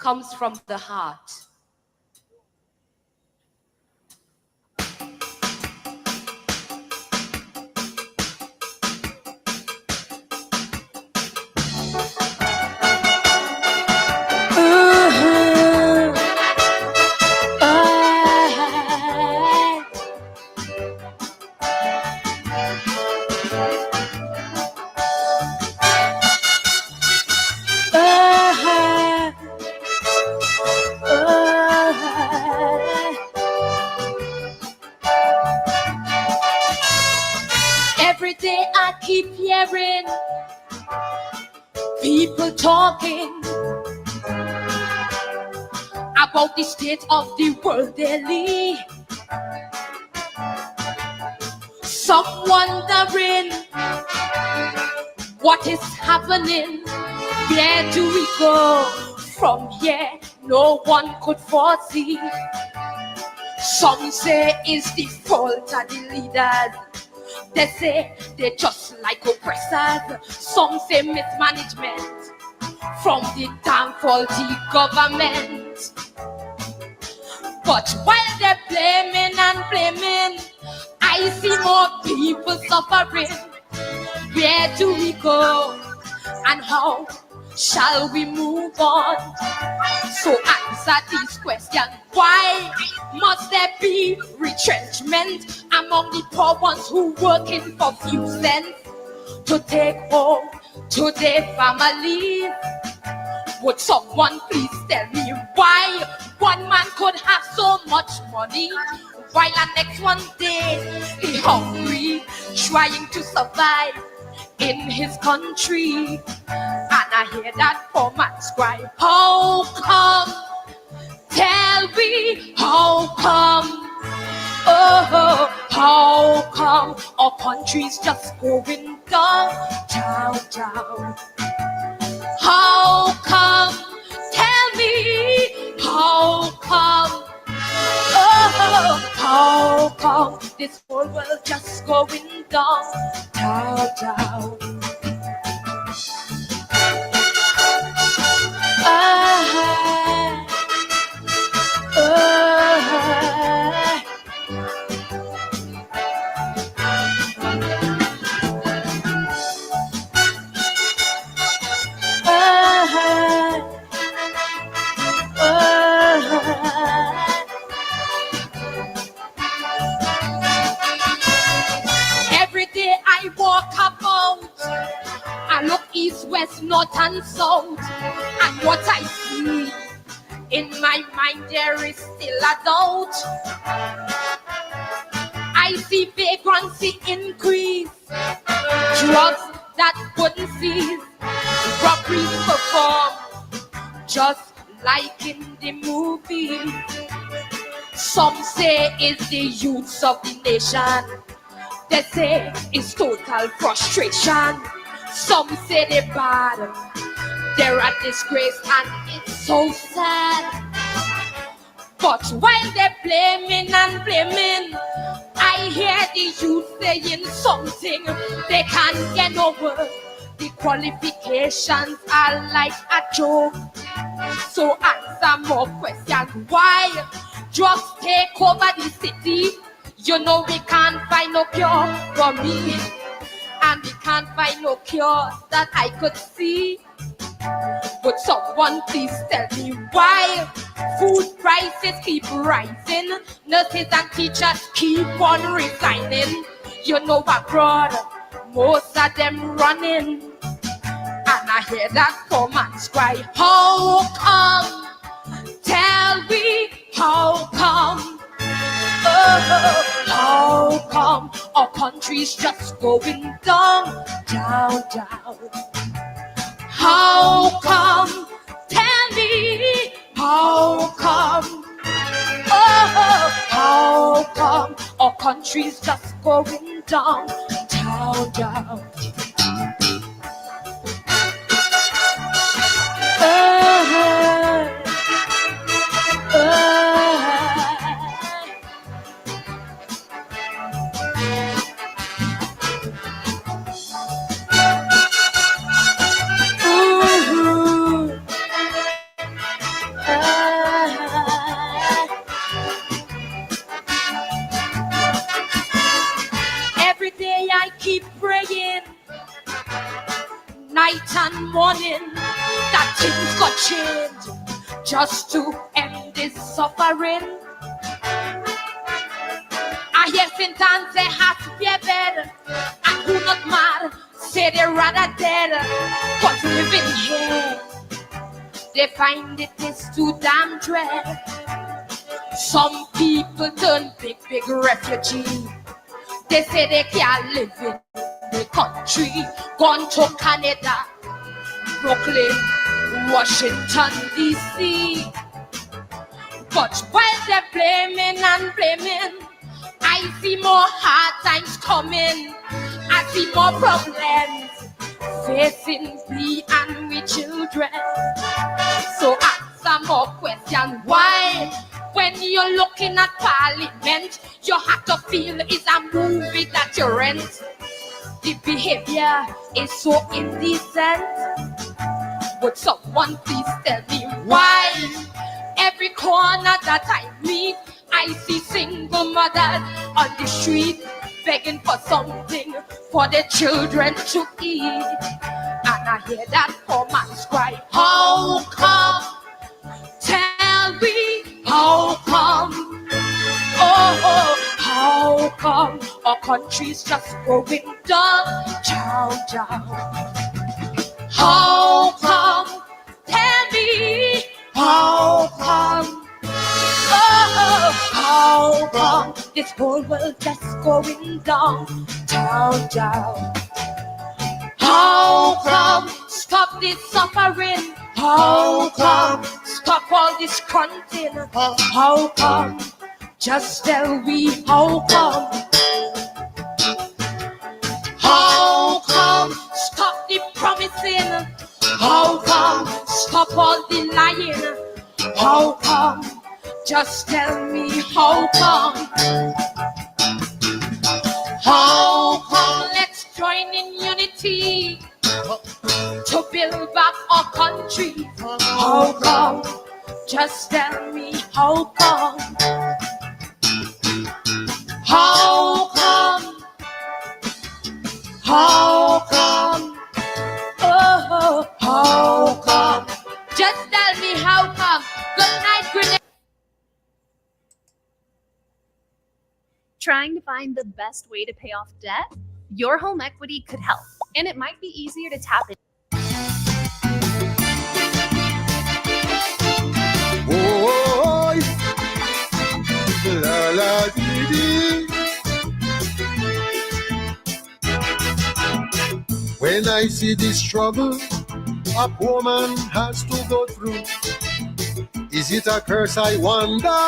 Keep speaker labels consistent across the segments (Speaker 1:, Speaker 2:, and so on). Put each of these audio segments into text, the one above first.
Speaker 1: comes from the heart. Every day I keep hearing people talking about the state of the world daily. Some wondering what is happening. Where do we go from here? No one could foresee. Some say it's the fault of the leaders. They say they just like oppressors. Some say mismanagement from the damn faulty government. But while they're blaming and blaming, I see more people suffering. Where do we go and how shall we move on? So answer these questions. Why must there be retrenchment among the poor ones who working for few cents to take home to their families? Would someone please tell me why one man could have so much money while the next one day he hungry, trying to survive in his country? And I hear that poor man's cry, how come? Tell me, how come? Oh, how come our country's just going down, down, down? How come? Tell me, how come? Oh, how come this whole world just going down, down, down? Every day I walk about, I look east, west, north and south, and what I see in my mind there is still a doubt. I see vagrancy increase, drugs that wouldn't cease, robberies perform just like in the movie. Some say it's the youths of the nation. They say it's total frustration. Some say they're bad, they're a disgrace, and it's so sad. But while they're blaming and blaming, I hear the youth saying something they can't get over. The qualifications are like a joke. So answer more questions. Why drugs take over the city? You know we can't find no cure for me, and we can't find no cure that I could see. Would someone please tell me why food prices keep rising, nurses and teachers keep on resigning? You know abroad, most of them running, and I hear that poor man's cry, how come? Tell me, how come? Oh, how come our country's just going down, down, down? How come? Tell me, how come? Oh, how come our country's just going down, down, down? just to end this suffering. I hear Satan say has to be better, and who not mad say they rather dead. Cause living here, they find it is too damn dread. Some people turn big refugee. They say they can't live in the country. Gone to Canada, Brooklyn, Washington, D.C. But while they're blaming and blaming, I see more hard times coming. I see more problems facing me and my children. So answer more questions. Why? When you're looking at Parliament, you have to feel it's a movie that you rent. The behavior is so indecent. Would someone please tell me why? Every corner that I meet, I see single mothers on the street begging for something for their children to eat. And I hear that poor man's cry, how come? Tell me, how come? Oh, how come our country's just going down? Chow, chow. How come? Tell me, how come? Oh, how come this whole world just going down? Chow, chow. How come? Stop this suffering. How come? Stop all this grunting. How come? Just tell me how come. How come? Stop the promising. How come? Stop all the lying. How come? Just tell me how come. How come? Let's join in unity to build back our country. How come? Just tell me how come. How come? How come? Oh, how come? Just tell me how come. Good night, good night.
Speaker 2: Trying to find the best way to pay off debt? Your home equity could help, and it might be easier to tap into.
Speaker 3: Oh, la la dee dee. When I see this struggle a poor man has to go through, is it a curse? I wonder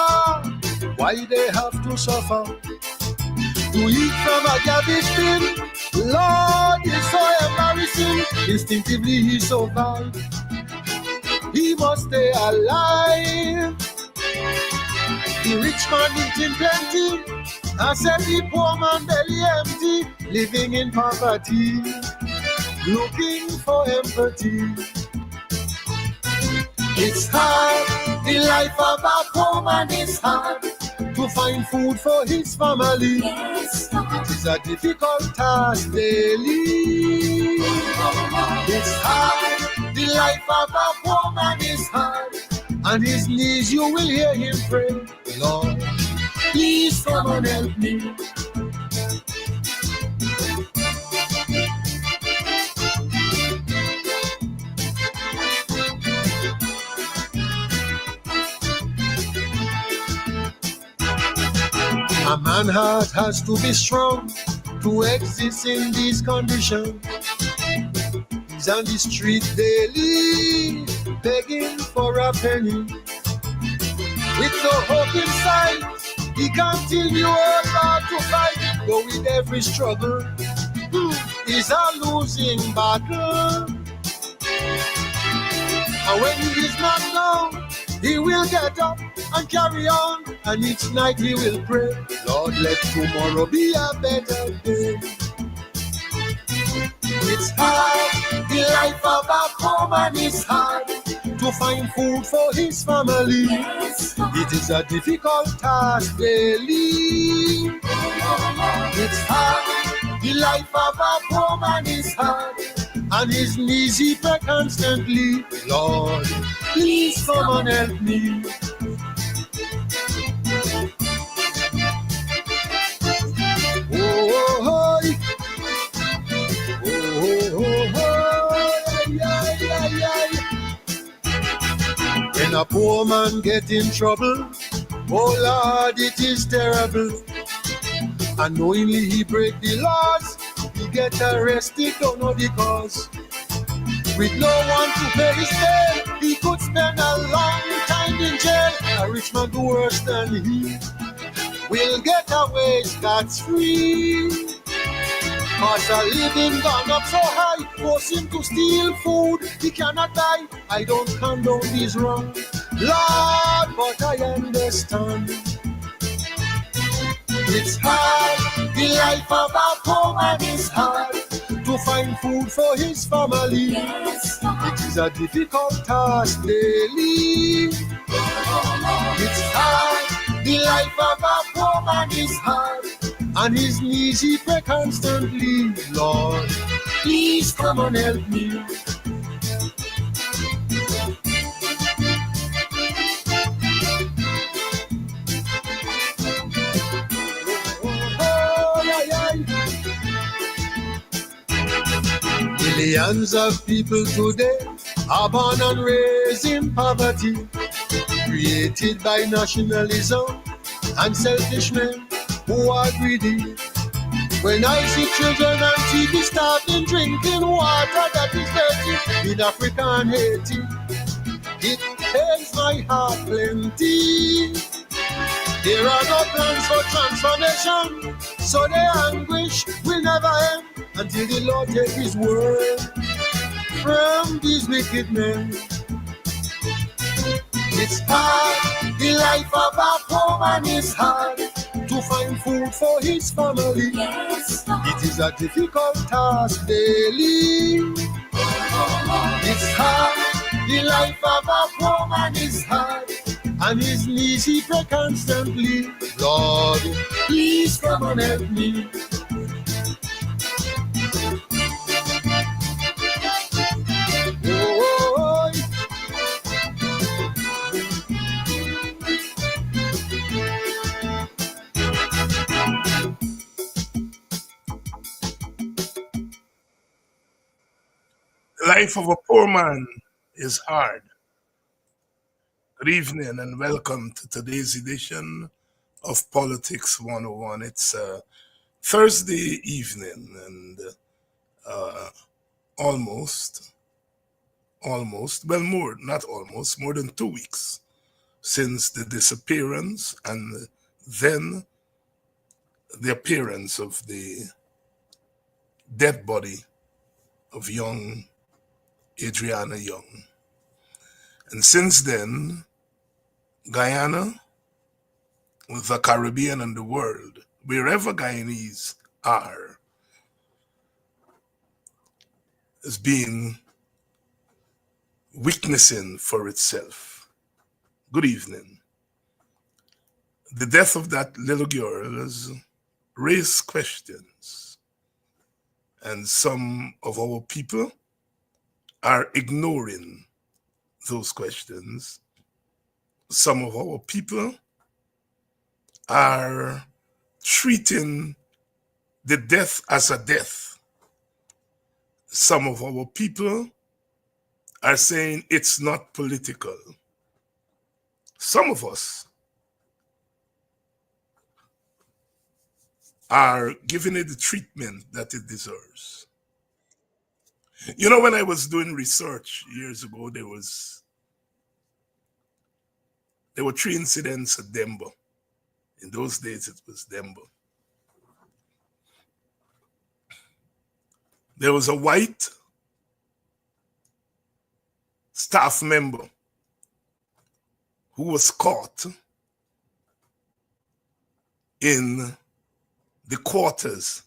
Speaker 3: why they have to suffer. To eat from a garbage bin, Lord, it's so embarrassing. Instinctively he survived. He must stay alive. The rich man eating plenty, I said the poor man belly empty, living in poverty, looking for empathy. It's hard, the life of a poor man is hard. To find food for his family, yes, it's a difficult task daily. It's hard, the life of a poor man is hard. On his knees you will hear him pray, Lord, please come and help me. A man's heart has to be strong to exist in these conditions. He's on the street daily, begging for a penny. With no hope in sight, he continues on to fight. Though with every struggle, he's a losing battle. And when he is not known, he will get up and carry on, and each night he will pray, Lord, let tomorrow be a better day. It's hard, the life of a poor man is hard. To find food for his family, it is a difficult task daily. It's hard, the life of a poor man is hard. and his knees he pray constantly. Lord, please come and help me. Oh, oh, oh, oh, oh, oh, ay, ay, ay, ay. When a poor man get in trouble, oh Lord, it is terrible. Unknowingly he break the laws, he get arrested, don't know the cause. With no one to pay his bail, he could spend a long time in jail. A rich man do worse than he will get away scot-free. Cause a living gone up so high, force him to steal food he cannot buy. I don't condone this wrong, Lord, but I understand. It's hard, the life of a poor man is hard. To find food for his family, yes, it is a difficult task daily. It's hard, the life of a poor man is hard. On his knees he pray constantly. Lord, please come and help me. Millions of people today are born and raised in poverty, created by nationalism and selfish men who are greedy. When I see children on TV starting drinking water that is dirty in Africa and Haiti, it pains my heart plenty. There are no plans for transformation, so the anguish will never end until the Lord take his word from these wicked men. It's hard, the life of a poor man is hard. To find food for his family, yes, it is a difficult task daily. It's hard, the life of a poor man is hard. On his knees he pray constantly. Lord, please come and help me. Oh,
Speaker 4: The life of a poor man is hard. Good evening and welcome to today's edition of Politics 101. It's Thursday evening and more than 2 weeks since the disappearance and then the appearance of the dead body of young Adriana Young. And since then, Guyana, the Caribbean and the world, wherever Guyanese are, is being witnessing for itself. Good evening. The death of that little girl has raised questions, and some of our people are ignoring those questions. Some of our people are treating the death as a death. Some of our people are saying it's not political. Some of us are giving it the treatment that it deserves. You know, when I was doing research years ago, there were 3 incidents at Denver. In those days, it was Denver. There was a white staff member who was caught in the quarters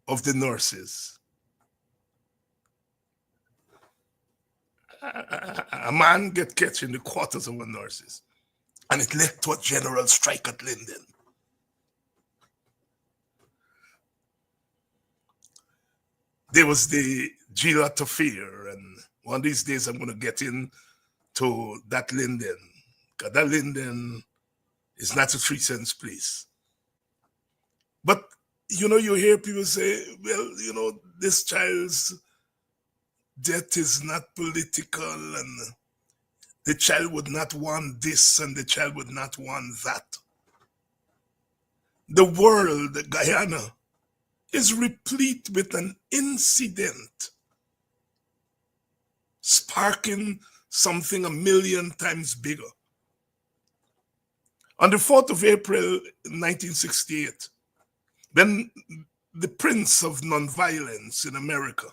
Speaker 4: of the nurses. A man get catch in the quarters of the nurses, and it led to a general strike at Linden. There was the Gila to fear. And one of these days I'm going to get into that Linden. Because that Linden is not a 3 cents place. But, you know, you hear people say, well, you know, this child's death is not political and the child would not want this and the child would not want that. The world, Guyana, is replete with an incident sparking something a million times bigger. On the 4th of April 1968, when the Prince of Nonviolence in America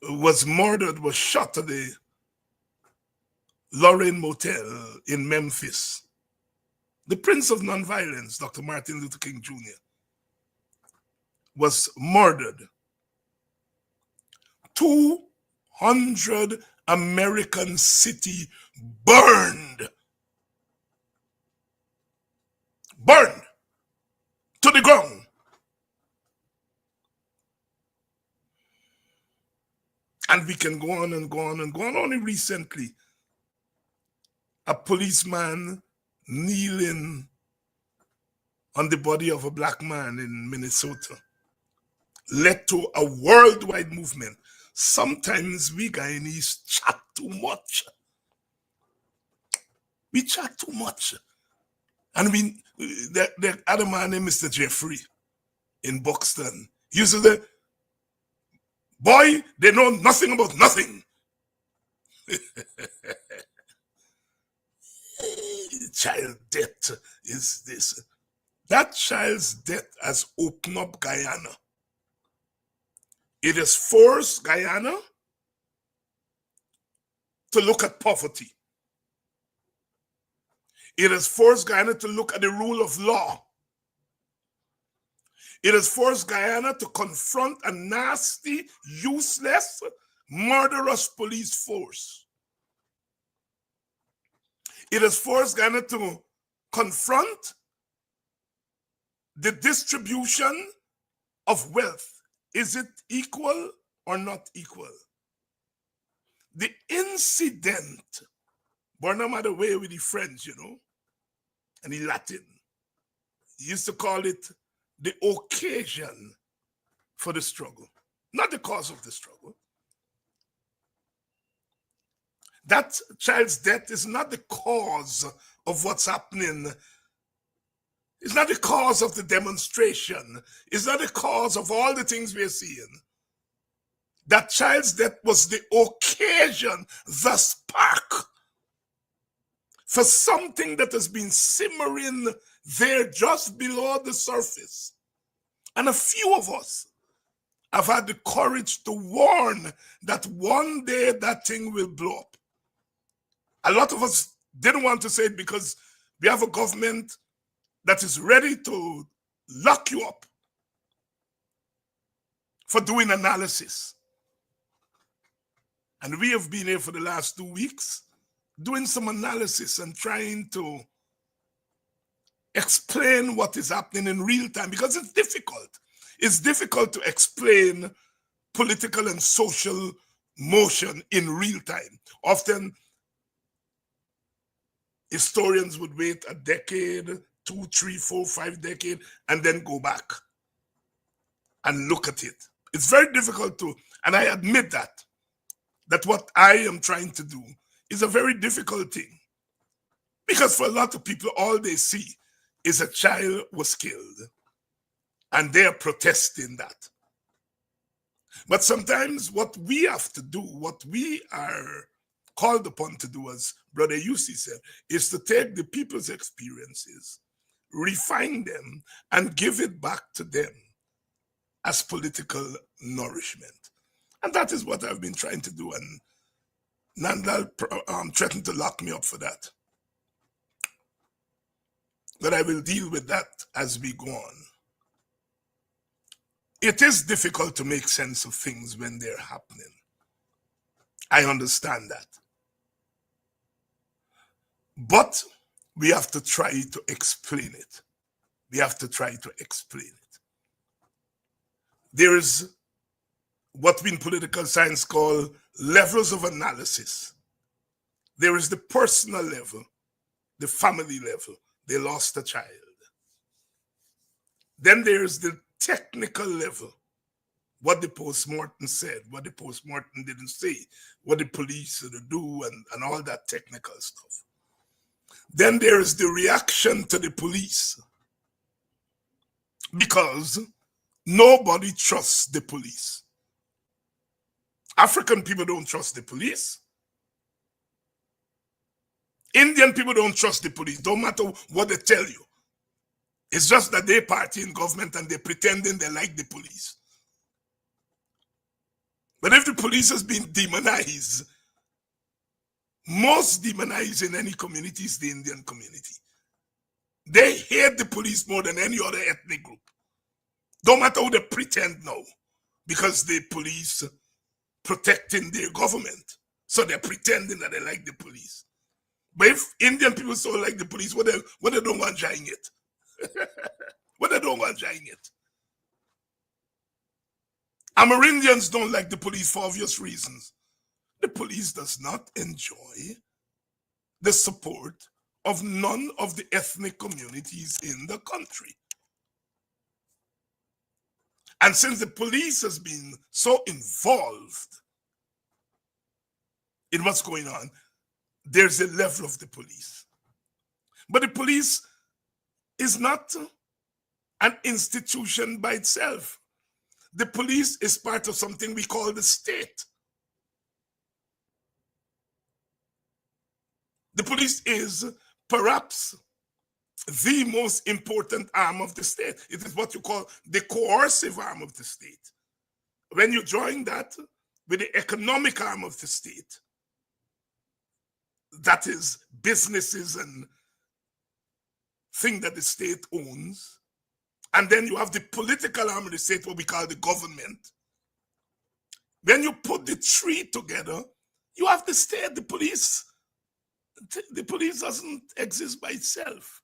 Speaker 4: was murdered, was shot at the Lorraine Motel in Memphis. The Prince of Nonviolence, Dr. Martin Luther King Jr., was murdered. 200 American cities burned. Burned to the ground. And we can go on and go on and go on. Only recently, a policeman kneeling on the body of a black man in Minnesota led to a worldwide movement. Sometimes we Guyanese chat too much. We chat too much. And the other man named Mr. Jeffrey in Buxton, he used to say, boy, they know nothing about nothing. Child death is this. That child's death has opened up Guyana. It has forced Guyana to look at poverty. It has forced Guyana to look at the rule of law. It has forced Guyana to confront a nasty, useless, murderous police force. It has forced Guyana to confront the distribution of wealth. Is it equal or not equal? The incident, but no matter where with the French, you know, and the Latin, he used to call it the occasion for the struggle, not the cause of the struggle. That child's death is not the cause of what's happening. It's not the cause of the demonstration. It's not the cause of all the things we're seeing. That child's death was the occasion, the spark for something that has been simmering there just below the surface. And a few of us have had the courage to warn that one day that thing will blow up. A lot of us didn't want to say it because we have a government that is ready to lock you up for doing analysis. And we have been here for the last 2 weeks doing some analysis and trying to explain what is happening in real time, because it's difficult. It's difficult to explain political and social motion in real time. Often, historians would wait a decade, 2, 3, 4, 5 decades, and then go back and look at it. It's very difficult to, and I admit that what I am trying to do is a very difficult thing. Because for a lot of people, all they see is a child was killed, and they are protesting that. But sometimes what we have to do, what we are called upon to do, as Brother Yussi said, is to take the people's experiences, refine them, and give it back to them as political nourishment. And that is what I've been trying to do, and Nandal threatened to lock me up for that. But I will deal with that as we go on. It is difficult to make sense of things when they're happening. I understand that. But we have to try to explain it. We have to try to explain it. There is what we in political science call levels of analysis. There is the personal level, the family level. They lost a child. Then there's the technical level. What the post-mortem said, what the post-mortem didn't say, what the police should do, and all that technical stuff. Then there's the reaction to the police. Because nobody trusts the police. African people don't trust the police. Indian people don't trust the police. Don't matter what they tell you. It's just that they party in government and they're pretending they like the police. But if the police has been demonized, most demonized in any community is the Indian community. They hate the police more than any other ethnic group. Don't matter who they pretend now, because the police protecting their government. So they're pretending that they like the police. But if Indian people so like the police, what they don't want joining it? What they don't want joining it? Amerindians don't like the police for obvious reasons. The police does not enjoy the support of none of the ethnic communities in the country. And since the police has been so involved in what's going on, there's a level of the police. But the police is not an institution by itself. The police is part of something we call the state. The police is perhaps the most important arm of the state. It is what you call the coercive arm of the state. When you join that with the economic arm of the state, that is businesses and things that the state owns, and then you have the political arm of the state, what we call the government. When you put the three together, you have the state. The police doesn't exist by itself.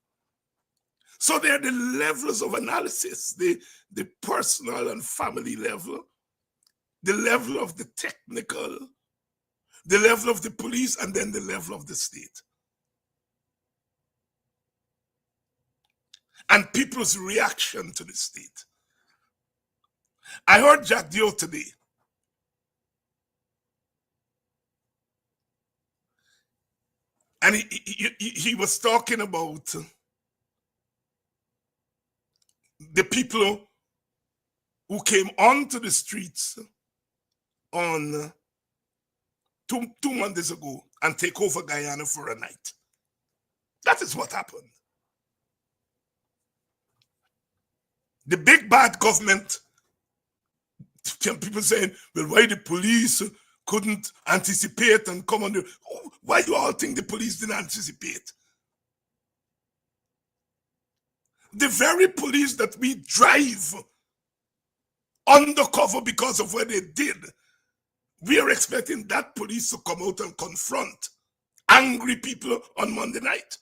Speaker 4: So there are the levels of analysis, the personal and family level, the level of the technical, the level of the police, and then the level of the state. And people's reaction to the state. I heard Jack Dio today. And he was talking about the people who came onto the streets on two Mondays ago and take over Guyana for a night. That is what happened. The big bad government, people saying, well, why the police couldn't anticipate and come on the... Why do you all think the police didn't anticipate? The very police that we drive undercover because of what they did, we are expecting that police to come out and confront angry people on Monday night.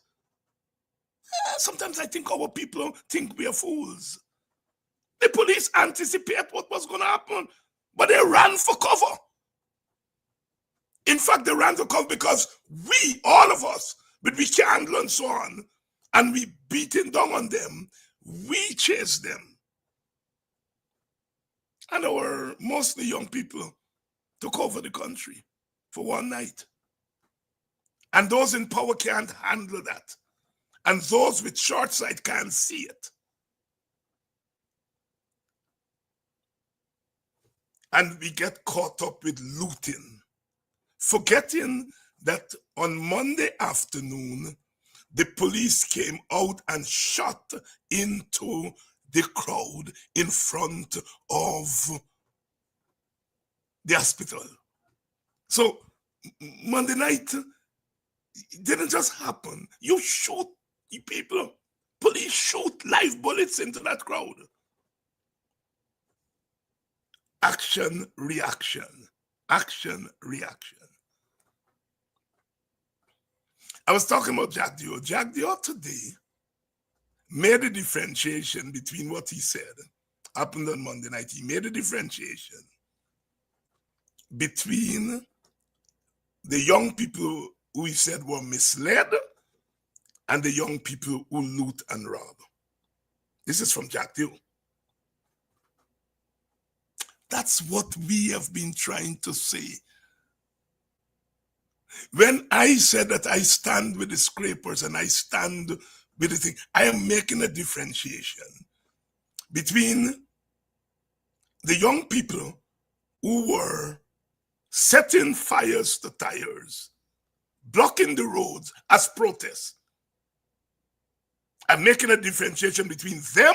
Speaker 4: Sometimes I think our people think we are fools. The police anticipate what was going to happen, but they ran for cover. In fact, they ran for cover because we, all of us, with we candle and so on, and we beating down on them, we chased them. And our mostly young people took over the country for one night. And those in power can't handle that. And those with short sight can't see it. And we get caught up with looting, forgetting that on Monday afternoon, the police came out and shot into the crowd in front of the hospital. So Monday night, it didn't just happen. You shoot people, police shoot live bullets into that crowd. Action, reaction. Action, reaction. I was talking about Jack Dio. Jack Dio today made a differentiation between what he said happened on Monday night. He made a differentiation between the young people who he said were misled and the young people who loot and rob. This is from Jack Dew. That's what we have been trying to say. When I said that I stand with the scrapers and I stand with the thing, I am making a differentiation between the young people who were setting fires to tires, blocking the roads as protests. I'm making a differentiation between them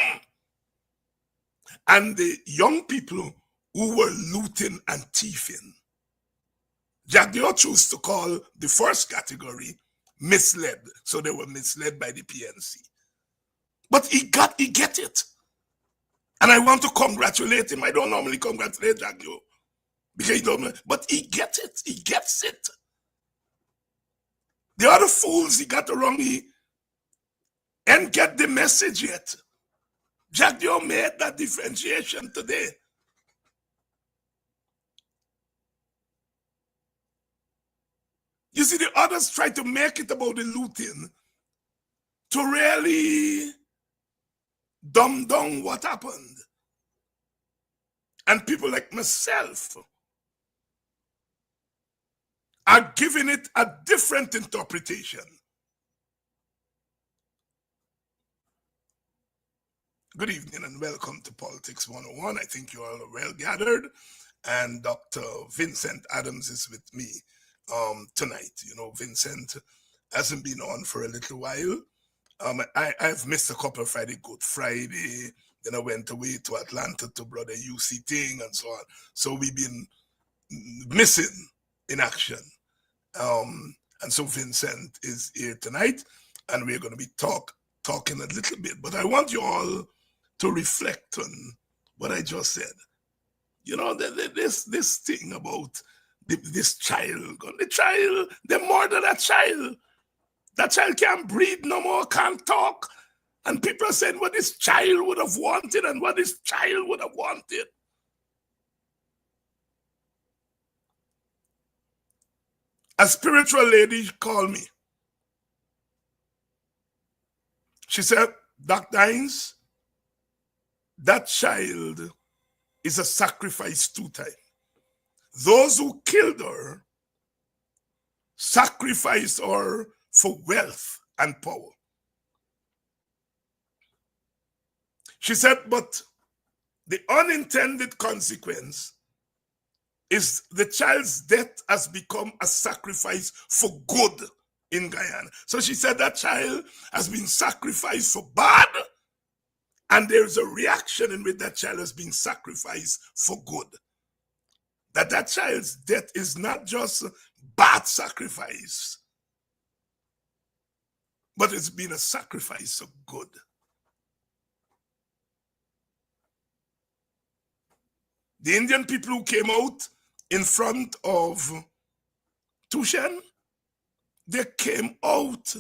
Speaker 4: and the young people who were looting and thieving. Jack Dio chose to call the first category misled. So they were misled by the PNC. But he get it. And I want to congratulate him. I don't normally congratulate Jack Dio because he don't know, but he gets it. He gets it. The other fools he got wrong, he and get the message yet. Jack Dio made that differentiation today. You see, the others try to make it about the looting to really dumb down what happened. And people like myself are giving it a different interpretation. Good evening and welcome to Politics 101. I think you all are well gathered. And Dr. Vincent Adams is with me tonight. You know, Vincent hasn't been on for a little while. I've missed a couple of Friday, Good Friday. Then I went away to Atlanta to Brother UC thing and so on. So we've been missing in action. And so Vincent is here tonight and we're going to be talking a little bit. But I want you all to reflect on what I just said. You know, this thing about this child, they murdered that child. That child can't breathe no more, can't talk. And people are saying what this child would have wanted and what this child would have wanted. A spiritual lady called me. She said, Dr. Hines, that child is a sacrifice 2 times. Those who killed her sacrificed her for wealth and power. She said, but the unintended consequence is the child's death has become a sacrifice for good in Guyana. So she said that child has been sacrificed for bad, and there's a reaction in which that child has been sacrificed for good. That child's death is not just bad sacrifice, but it's been a sacrifice of good. The Indian people who came out in front of Tushen, they came out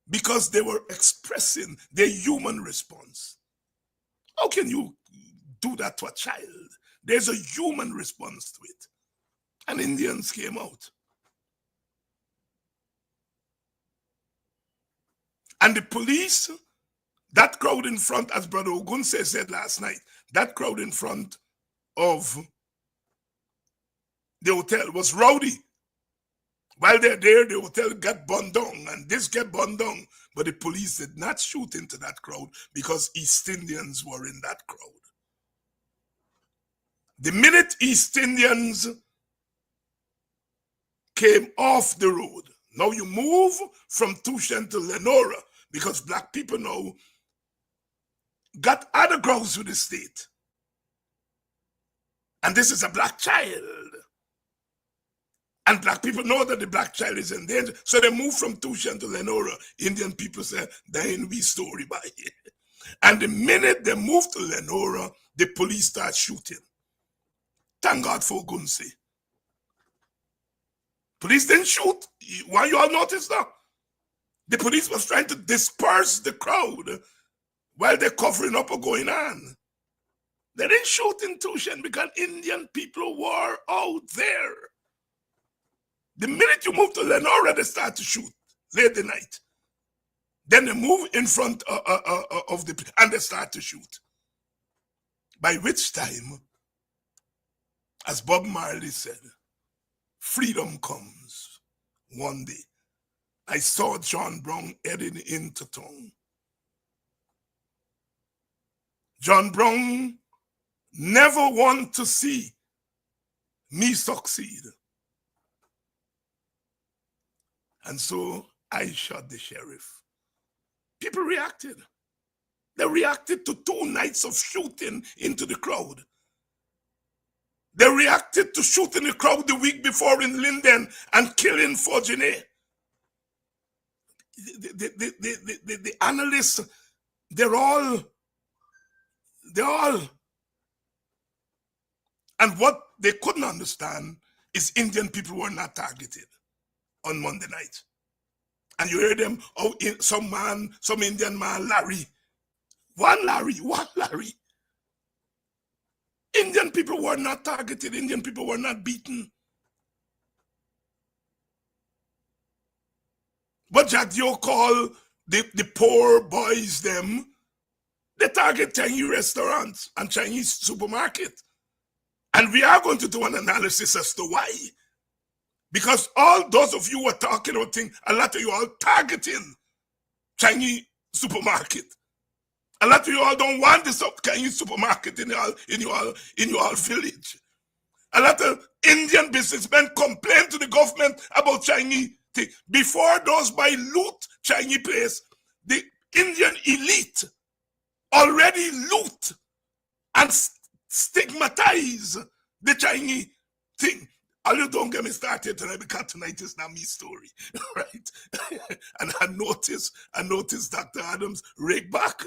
Speaker 4: because they were expressing their human response. How can you do that to a child? There's a human response to it. And Indians came out. And the police, that crowd in front, as Brother Ogunse said last night, that crowd in front of the hotel was rowdy. While they're there, the hotel got burned down, and this got burned down. But the police did not shoot into that crowd because East Indians were in that crowd. The minute East Indians came off the road, now you move from Tushen to Lenora because black people now got other grounds with the state. And this is a black child. And black people know that the black child is in danger. So they move from Tushen to Lenora. Indian people say, that ain't we story by here. And the minute they move to Lenora, the police start shooting. Thank God for Gunse. Police didn't shoot. Why you all notice that? The police was trying to disperse the crowd while they're covering up or going on. They didn't shoot in Tushan because Indian people were out there. The minute you move to Lenora, they start to shoot late at night. Then they move in front of the, and they start to shoot. By which time, as Bob Marley said, freedom comes one day. I saw John Brown heading into town. John Brown never want to see me succeed. And so I shot the sheriff. People reacted. They reacted to 2 nights of shooting into the crowd. They reacted to shooting the crowd the week before in Linden and killing Forgenet. The analysts, they're all, and what they couldn't understand is Indian people were not targeted on Monday night. And you hear them, oh, some Indian man, Larry. One Larry. Indian people were not targeted. Indian people were not beaten. But Jack Dio call the poor boys them, they target Chinese restaurants and Chinese supermarket. And we are going to do an analysis as to why. Because all those of you who are talking about things, a lot of you are targeting Chinese supermarket. A lot of you all don't want this Chinese supermarket in your village. A lot of Indian businessmen complain to the government about Chinese thing. Before those buy loot Chinese place, the Indian elite already loot and stigmatize the Chinese thing. You don't get me started tonight because tonight is not me story, right? And I noticed Dr. Adams rake back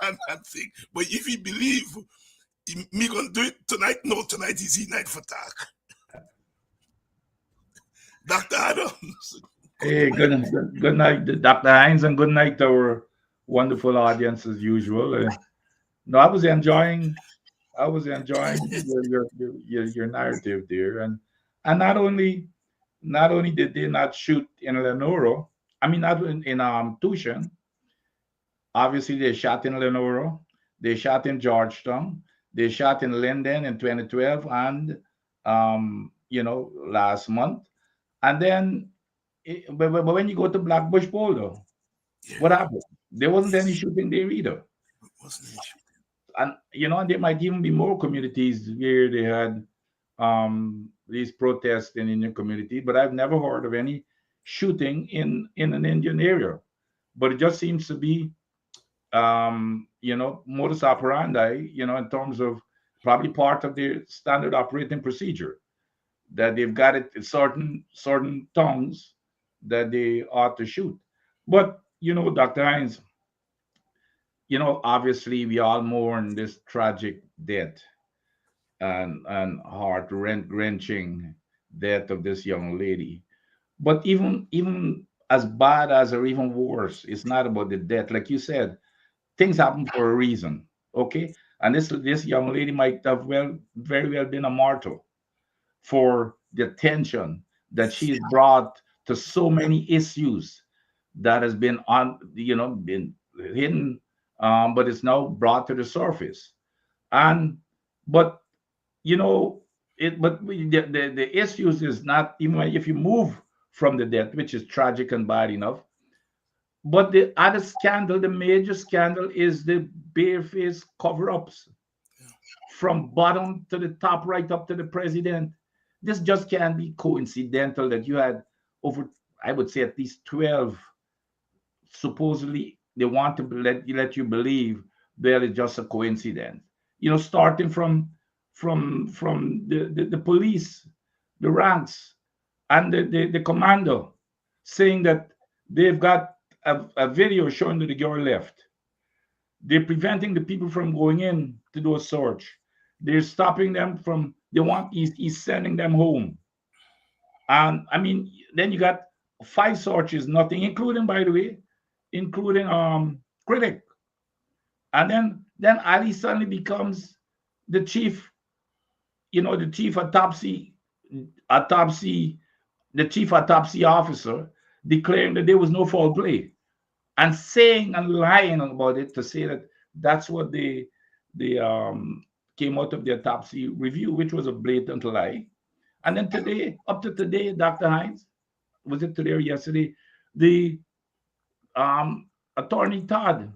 Speaker 4: and think. But if he believe me gonna do it tonight, no, tonight is he night for talk. Dr. Adams.
Speaker 5: Hey, good night, Dr. Hines, and good night to our wonderful audience as usual. No, I was enjoying your narrative there, and not only did they not shoot in Lenora, I mean not in Tushan. Obviously, they shot in Lenora, they shot in Georgetown, they shot in Linden in 2012, and last month, and then but when you go to Blackbush Boulder, what happened? There wasn't any shooting there either.
Speaker 4: Wasn't any shooting.
Speaker 5: And there might even be more communities where they had these protests in Indian community, but I've never heard of any shooting in an Indian area. But it just seems to be modus operandi, in terms of probably part of their standard operating procedure, that they've got it in certain tongues that they ought to shoot. But Dr. Hines, obviously we all mourn this tragic death and heart-wrenching death of this young lady. But even as bad as, or even worse, it's not about the death. Like you said, things happen for a reason, okay? And this young lady might have very well been a martyr for the attention that she's brought to so many issues that has been been hidden, but it's now brought to the surface. But the issues is not, even if you move from the death, which is tragic and bad enough. But the other scandal, the major scandal, is the barefaced cover-ups from bottom to the top, right up to the president. This just can't be coincidental that you had over, I would say, at least 12 supposedly they want to let you believe that it's just a coincidence. Starting from the police, the ranks, and the commander saying that they've got a video showing that the girl left. They're preventing the people from going in to do a search. They're stopping them from, he's sending them home. And I mean, then you got 5 searches, nothing, including, by the way, critic. And then Ali suddenly becomes the chief, the chief autopsy, the chief autopsy officer declaring that there was no foul play, and saying and lying about it to say that that's what they came out of the autopsy review, which was a blatant lie. And then today, up to today, Dr. Hines, was it today or yesterday, the attorney Todd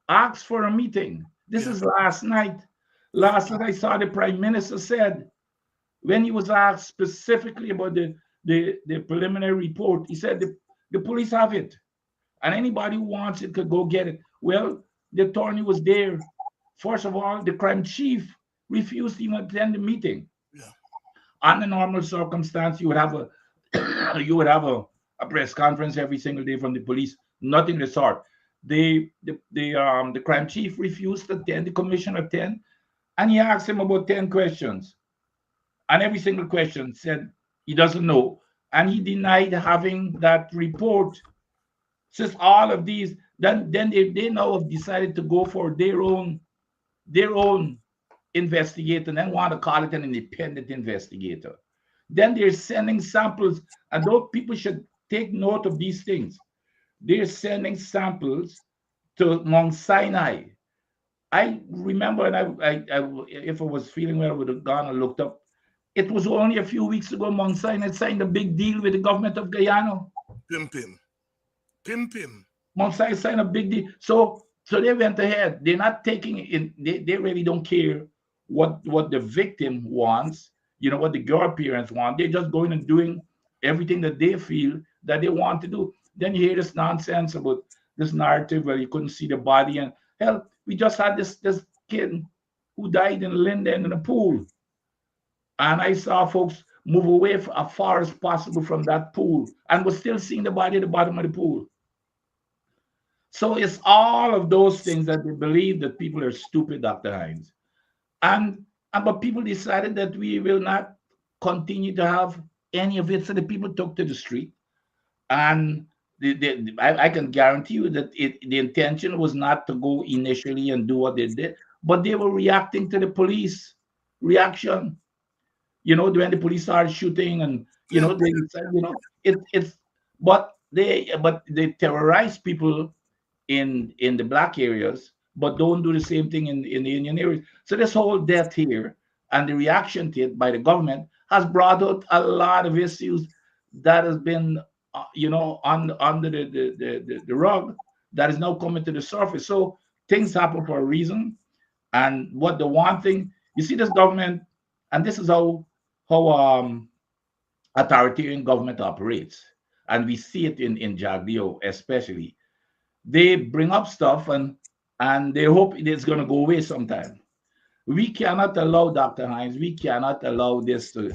Speaker 5: asked for a meeting. This
Speaker 4: Yeah.
Speaker 5: is last night. Last night I saw the prime minister said, when he was asked specifically about the preliminary report, he said the police have it, and anybody who wants it could go get it. Well, the attorney was there. First of all, the crime chief refused to even attend the meeting.
Speaker 4: Yeah.
Speaker 5: Under normal circumstance, you would have a a press conference every single day from the police. Nothing of the sort. The crime chief refused to attend. The commissioner attend, and he asked him about 10 questions, and every single question said he doesn't know, and he denied having that report. Since all of these, then they now have decided to go for their own investigator and then want to call it an independent investigator. Then they're sending samples, and those people should take note of these things. They're sending samples to Mount Sinai. I remember, and if I was feeling well, I would have gone and looked up. It was only a few weeks ago Mount Sinai signed a big deal with the government of Guyana.
Speaker 4: Pim pim. Pim pim.
Speaker 5: Mount Sinai signed a big deal. So they went ahead. They're not taking it in. They really don't care what the victim wants, what the girl parents want. They're just going and doing everything that they feel that they want to do. Then you hear this nonsense about this narrative where you couldn't see the body. And hell, we just had this kid who died in Linden in a pool. And I saw folks move away as far as possible from that pool and was still seeing the body at the bottom of the pool. So it's all of those things that they believe that people are stupid, Dr. Hines. But people decided that we will not continue to have any of it. So the people took to the street. And I can guarantee you that the intention was not to go initially and do what they did, but they were reacting to the police reaction. When the police started shooting, and they said, it's but they terrorize people in the black areas, but don't do the same thing in the Indian areas. So this whole death here and the reaction to it by the government has brought out a lot of issues that has been under the rug, that is now coming to the surface. So things happen for a reason. And what the one thing you see, this government, and this is how authoritarian government operates, and we see it in Jagdeo especially. They bring up stuff and they hope it's going to go away sometime. We cannot allow, Dr. Hines, we cannot allow this to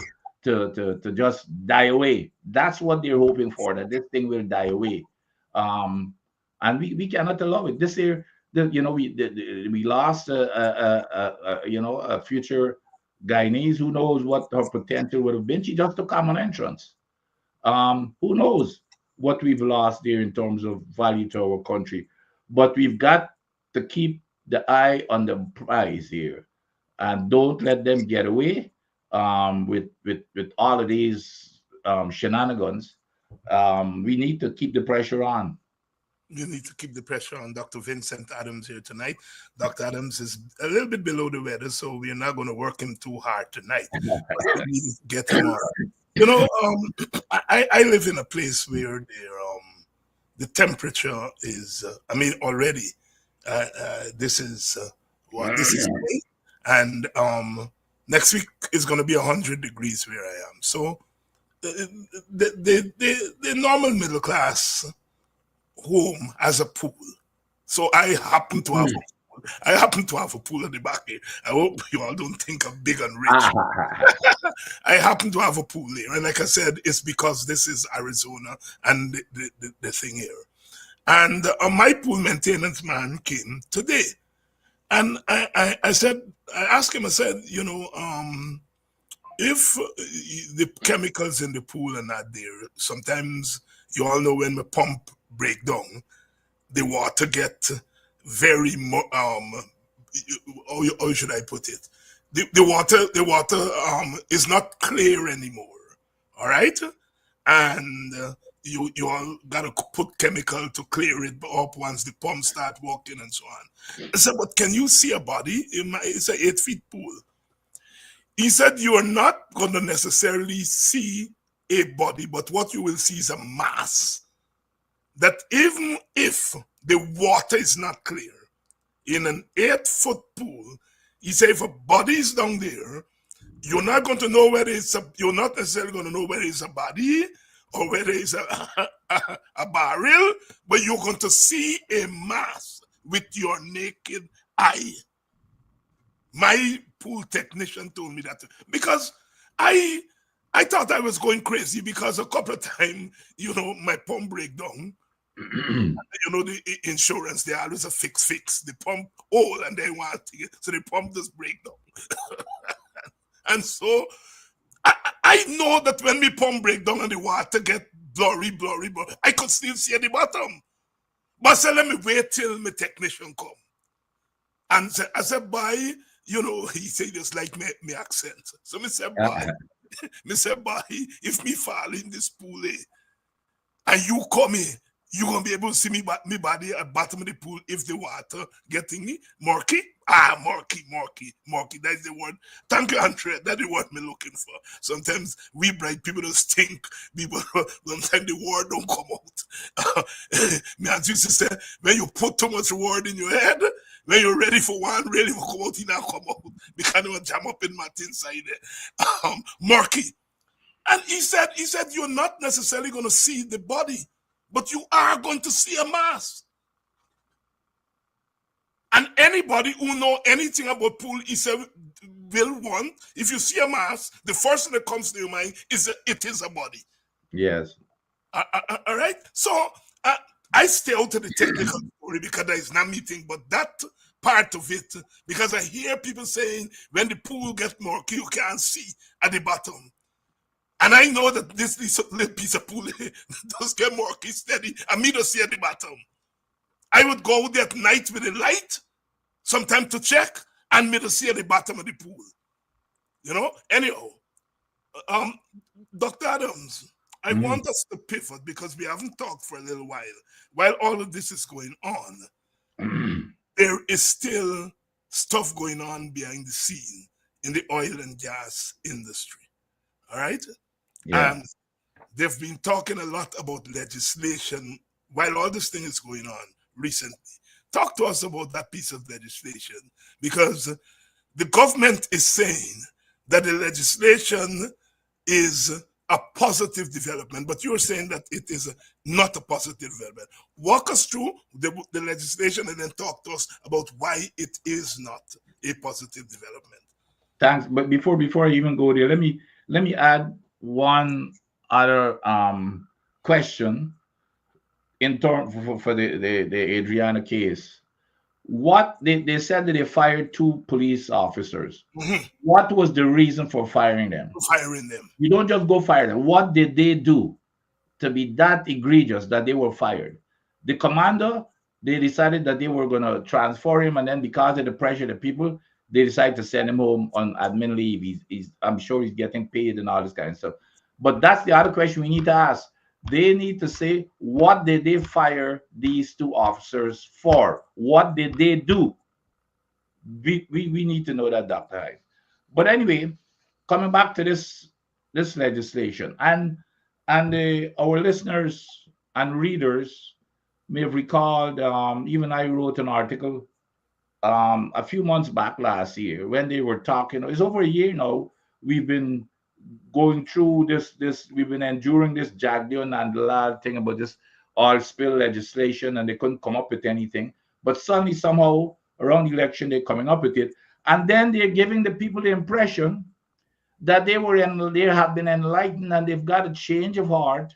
Speaker 5: just die away. That's what they're hoping for, that this thing will die away. And we cannot allow it. This year, we lost a future Guyanese. Who knows what her potential would have been? She just took common entrance. Who knows what we've lost there in terms of value to our country? But we've got to keep the eye on the prize here, and don't let them get away with all of these shenanigans. We need to keep the pressure on.
Speaker 4: You need to keep the pressure on Dr. Vincent Adams here tonight. Dr. Adams is a little bit below the weather, so we're not going to work him too hard tonight. But we need to get him on. I live in a place where the temperature is, already, this is May, and next week is going to be 100 degrees where I am. So the normal middle class home has a pool. So I happen to have a pool at the back here. I hope you all don't think I'm big and rich. I happen to have a pool there. And like I said, it's because this is Arizona and the thing here. And my pool maintenance man came today. And I asked him, I said, if the chemicals in the pool are not there, sometimes you all know when the pump break down, the water get very, how should I put it? the water is not clear anymore. All right, and you all gotta put chemical to clear it up once the pump start working and so on. I said, but can you see a body? It's a 8 feet pool. He said you are not gonna necessarily see a body, but what you will see is a mass. That even if the water is not clear in an 8 foot pool, he said if a body is down there, you're not going to know whether you're not necessarily going to know whether it's a body or whether it's a barrel, but you're going to see a mass with your naked eye. My pool technician told me that because I I thought I was going crazy because a couple of times, my pump break down. The insurance, they always a fix the pump hole and they want to get, so the pump just break down. And so I know that when my pump break down and the water get blurry, I could still see at the bottom. But I said, let me wait till my technician come. And I said, bye. He said just like me accent. So I said, bye. Me said, bye. If me fall in this pool, and you come in, you gonna be able to see me body at bottom of the pool if the water getting me murky. Murky. That's the word. Thank you, Andre. That's the word me looking for. Sometimes we bright people don't stink. People sometimes the word don't come out. Me and used to say, when you put too much word in your head, when you're ready for one, ready for come out, it now come out. Because it will jam up in my inside there. Murky. And he said, you're not necessarily going to see the body, but you are going to see a mass. And anybody who know anything about pool, he said, will want, if you see a mass, the first thing that comes to your mind is that it is a body.
Speaker 5: Yes.
Speaker 4: All right? So I stay out of the technical story because there is no meeting, but that part of it, because I hear people saying when the pool gets murky, you can't see at the bottom. And I know that this little piece of pool does get murky steady, and me don't see at the bottom. I would go there at night with a light, sometime to check, and me to see at the bottom of the pool. Anyhow, Dr. Adams, I want us to pivot because we haven't talked for a little while. While all of this is going on, there is still stuff going on behind the scene in the oil and gas industry. All right?
Speaker 5: Yeah.
Speaker 4: And they've been talking a lot about legislation while all this thing is going on recently. Talk to us about that piece of legislation, because the government is saying that the legislation is a positive development, but you're saying that it is not a positive development. Walk us through the legislation and then talk to us about why it is not a positive development.
Speaker 5: Thanks. But before I even go there, let me add one other question in terms for the Adriana case. What they said that they fired 2 police officers.
Speaker 4: Mm-hmm.
Speaker 5: What was the reason for firing them? You don't just go fire them. What did they do to be that egregious that they were fired? The commander, they decided that they were going to transfer him, and then because of the pressure of the people, they decided to send him home on admin leave. I'm sure he's getting paid and all this kind of stuff. But that's the other question we need to ask. They need to say, what did they fire these 2 officers for? What did they do? We need to know that, Dr. Hyde. But anyway, coming back to this legislation, and our listeners and readers may have recalled, even I wrote an article a few months back last year when they were talking. It's over a year now. We've been going through this. We've been enduring this Jagdion and Lad thing about this oil spill legislation, and they couldn't come up with anything. But suddenly, somehow, around the election, they're coming up with it, and then they're giving the people the impression that they have been enlightened and they've got a change of heart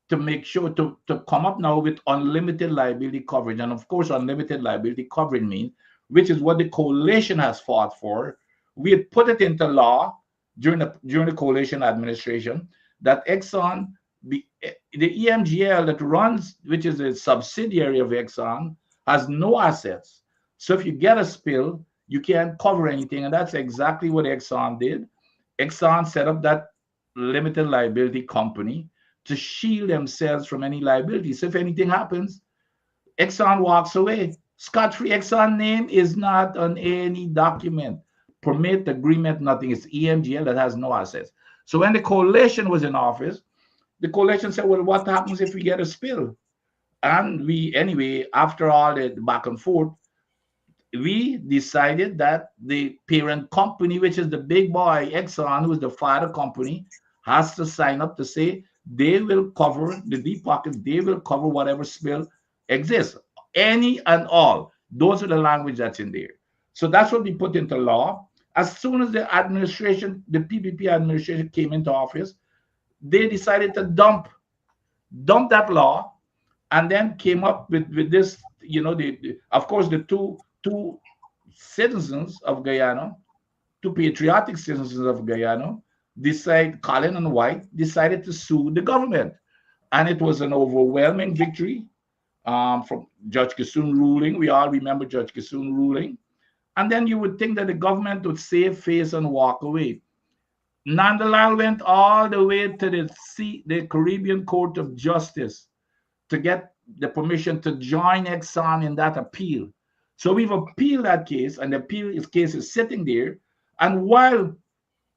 Speaker 5: to make sure to come up now with unlimited liability coverage. And of course, unlimited liability coverage means, which is what the coalition has fought for. We had put it into law during the coalition administration that Exxon, the EMGL that runs, which is a subsidiary of Exxon, has no assets. So if you get a spill, You can't cover anything. And that's exactly what Exxon did. Exxon set up that limited liability company to shield themselves from any liability. So if anything happens, Exxon walks away. Scot-free. Exxon name is not on any document, permit, agreement, nothing. It's EMGL that has no assets. So when the coalition was in office, the coalition said, well, what happens if we get a spill? And we, anyway, after all the back and forth, we decided that the parent company, which is the big boy, Exxon, who is the father company, has to sign up to say they will cover the deep pockets, they will cover whatever spill exists, any and all. Those are the language that's in there. So that's what we put into law. As soon as the administration, the PPP administration came into office, they decided to dump that law, and then came up with this, of course, the two citizens of Guyana, two patriotic citizens of Guyana, Colin and White, decided to sue the government. And it was an overwhelming victory from Judge Kissoon ruling. We all remember Judge Kissoon ruling. And then you would think that the government would save face and walk away. Nandalal went all the way to the Caribbean Court of Justice to get the permission to join Exxon in that appeal. So we've appealed that case, and the case is sitting there. And while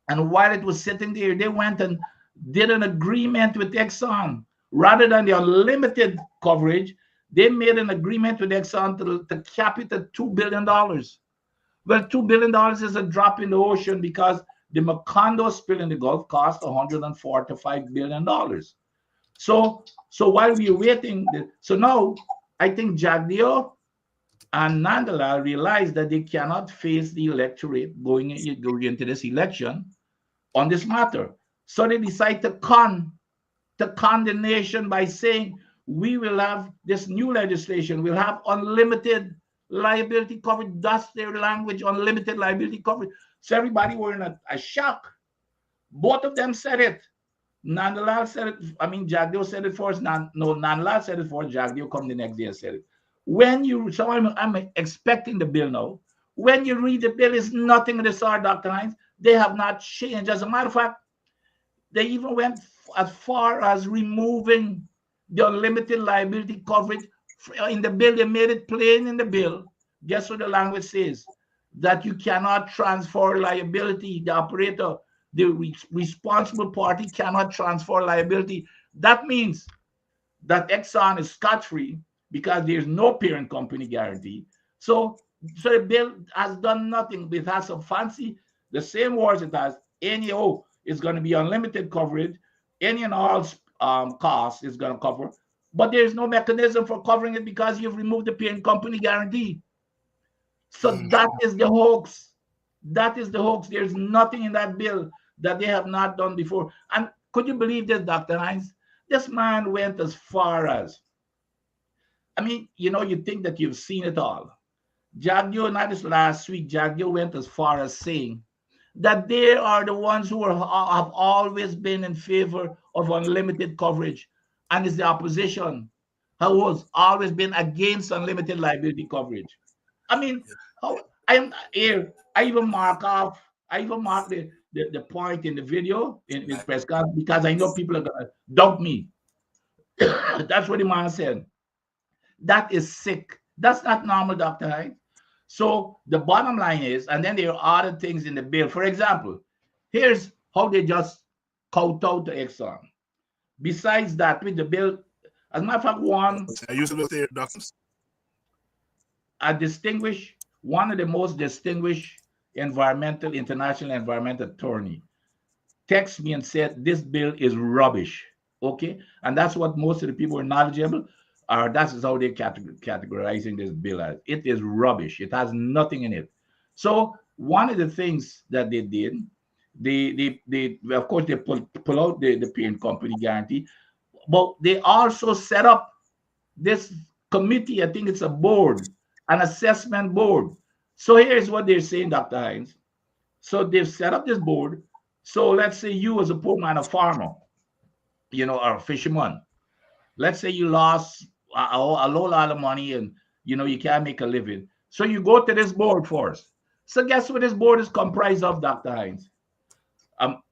Speaker 5: it was sitting there, they went and did an agreement with Exxon. Rather than the unlimited coverage, they made an agreement with Exxon to cap it at $2 billion. Well, $2 billion is a drop in the ocean because the Macondo spill in the Gulf cost $145 billion. So while we're waiting, so now I think Jagdeo and Nandala realize that they cannot face the electorate going into this election on this matter. So they decide to con the nation by saying, we will have this new legislation, we'll have unlimited liability coverage. That's their language, unlimited liability coverage. So everybody were in a shock. Both of them said it. Nandalal said it. I mean, Jagdeo said it first. Nandalal said it first. Jagdeo come the next day and said it. So I'm expecting the bill now. When you read the bill, it's nothing of the sort, Dr. Hines. They have not changed. As a matter of fact, they even went as far as removing the unlimited liability coverage in the bill. They made it plain in the bill. Guess what the language says? That you cannot transfer liability. The operator, the responsible party cannot transfer liability. That means that Exxon is scot-free because there's no parent company guarantee. So the bill has done nothing. It has some fancy, the same words it has. NEO is going to be unlimited coverage. Any and all costs is going to cover. But there's no mechanism for covering it because you've removed the parent company guarantee. So that is the hoax. That is the hoax. There's nothing in that bill that they have not done before. And could you believe this, Dr. Hines? This man went as far as, I mean, you think that you've seen it all. Jagdeo, not this last week, Jagdeo went as far as saying that they are the ones who have always been in favor of unlimited coverage. And it's the opposition who has always been against unlimited liability coverage. I mean, I am here. I even mark the point in the video in press conference because I know people are gonna dog me. That's what the man said. That is sick. That's not normal, Dr. Hyde. So the bottom line is, and then there are other things in the bill. For example, here's how they just kowtow to Exxon. Besides that, with the bill, as a matter of fact, one of the most distinguished international environmental attorney texted me and said, this bill is rubbish. Okay. And that's what most of the people are knowledgeable are. That's how they're categorizing this bill as. It is rubbish. It has nothing in it. So one of the things that they did, they of course, they pull out the parent company guarantee, but they also set up this committee. I think it's a board, an assessment board. So here's what they're saying, Dr. Hines. So they've set up this board. So let's say you as a poor man, a farmer, or a fisherman. Let's say you lost a low lot of money and, you can't make a living. So you go to this board first. So guess what this board is comprised of, Dr. Hines?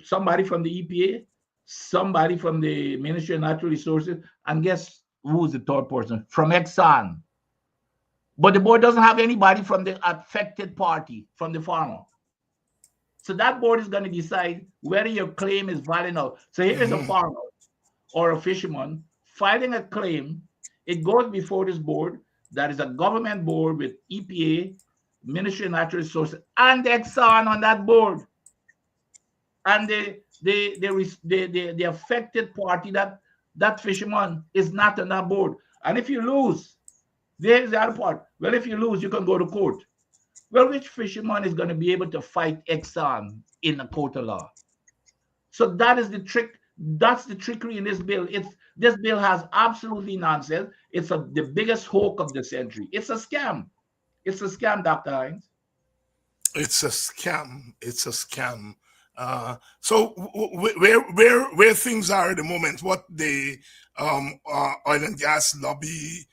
Speaker 5: Somebody from the EPA, somebody from the Ministry of Natural Resources, and guess who's the third person? From Exxon. But the board doesn't have anybody from the affected party, from the farmer. So that board is going to decide whether your claim is valid or not. So here is a farmer or a fisherman filing a claim. It goes before this board. That is a government board with EPA, Ministry of Natural Resources, and Exxon on that board. And the affected party, that fisherman is not on that board. And if you lose, there's the other part. Well, if you lose, you can go to court. Well, which fisherman is going to be able to fight Exxon in a court of law? So that is the trick. That's the trickery in this bill. This bill has absolutely nonsense. It's the biggest hoax of the century. It's a scam. It's a scam, Dr. Hines.
Speaker 4: It's a scam. It's a scam. So where things are at the moment, what the oil and gas lobby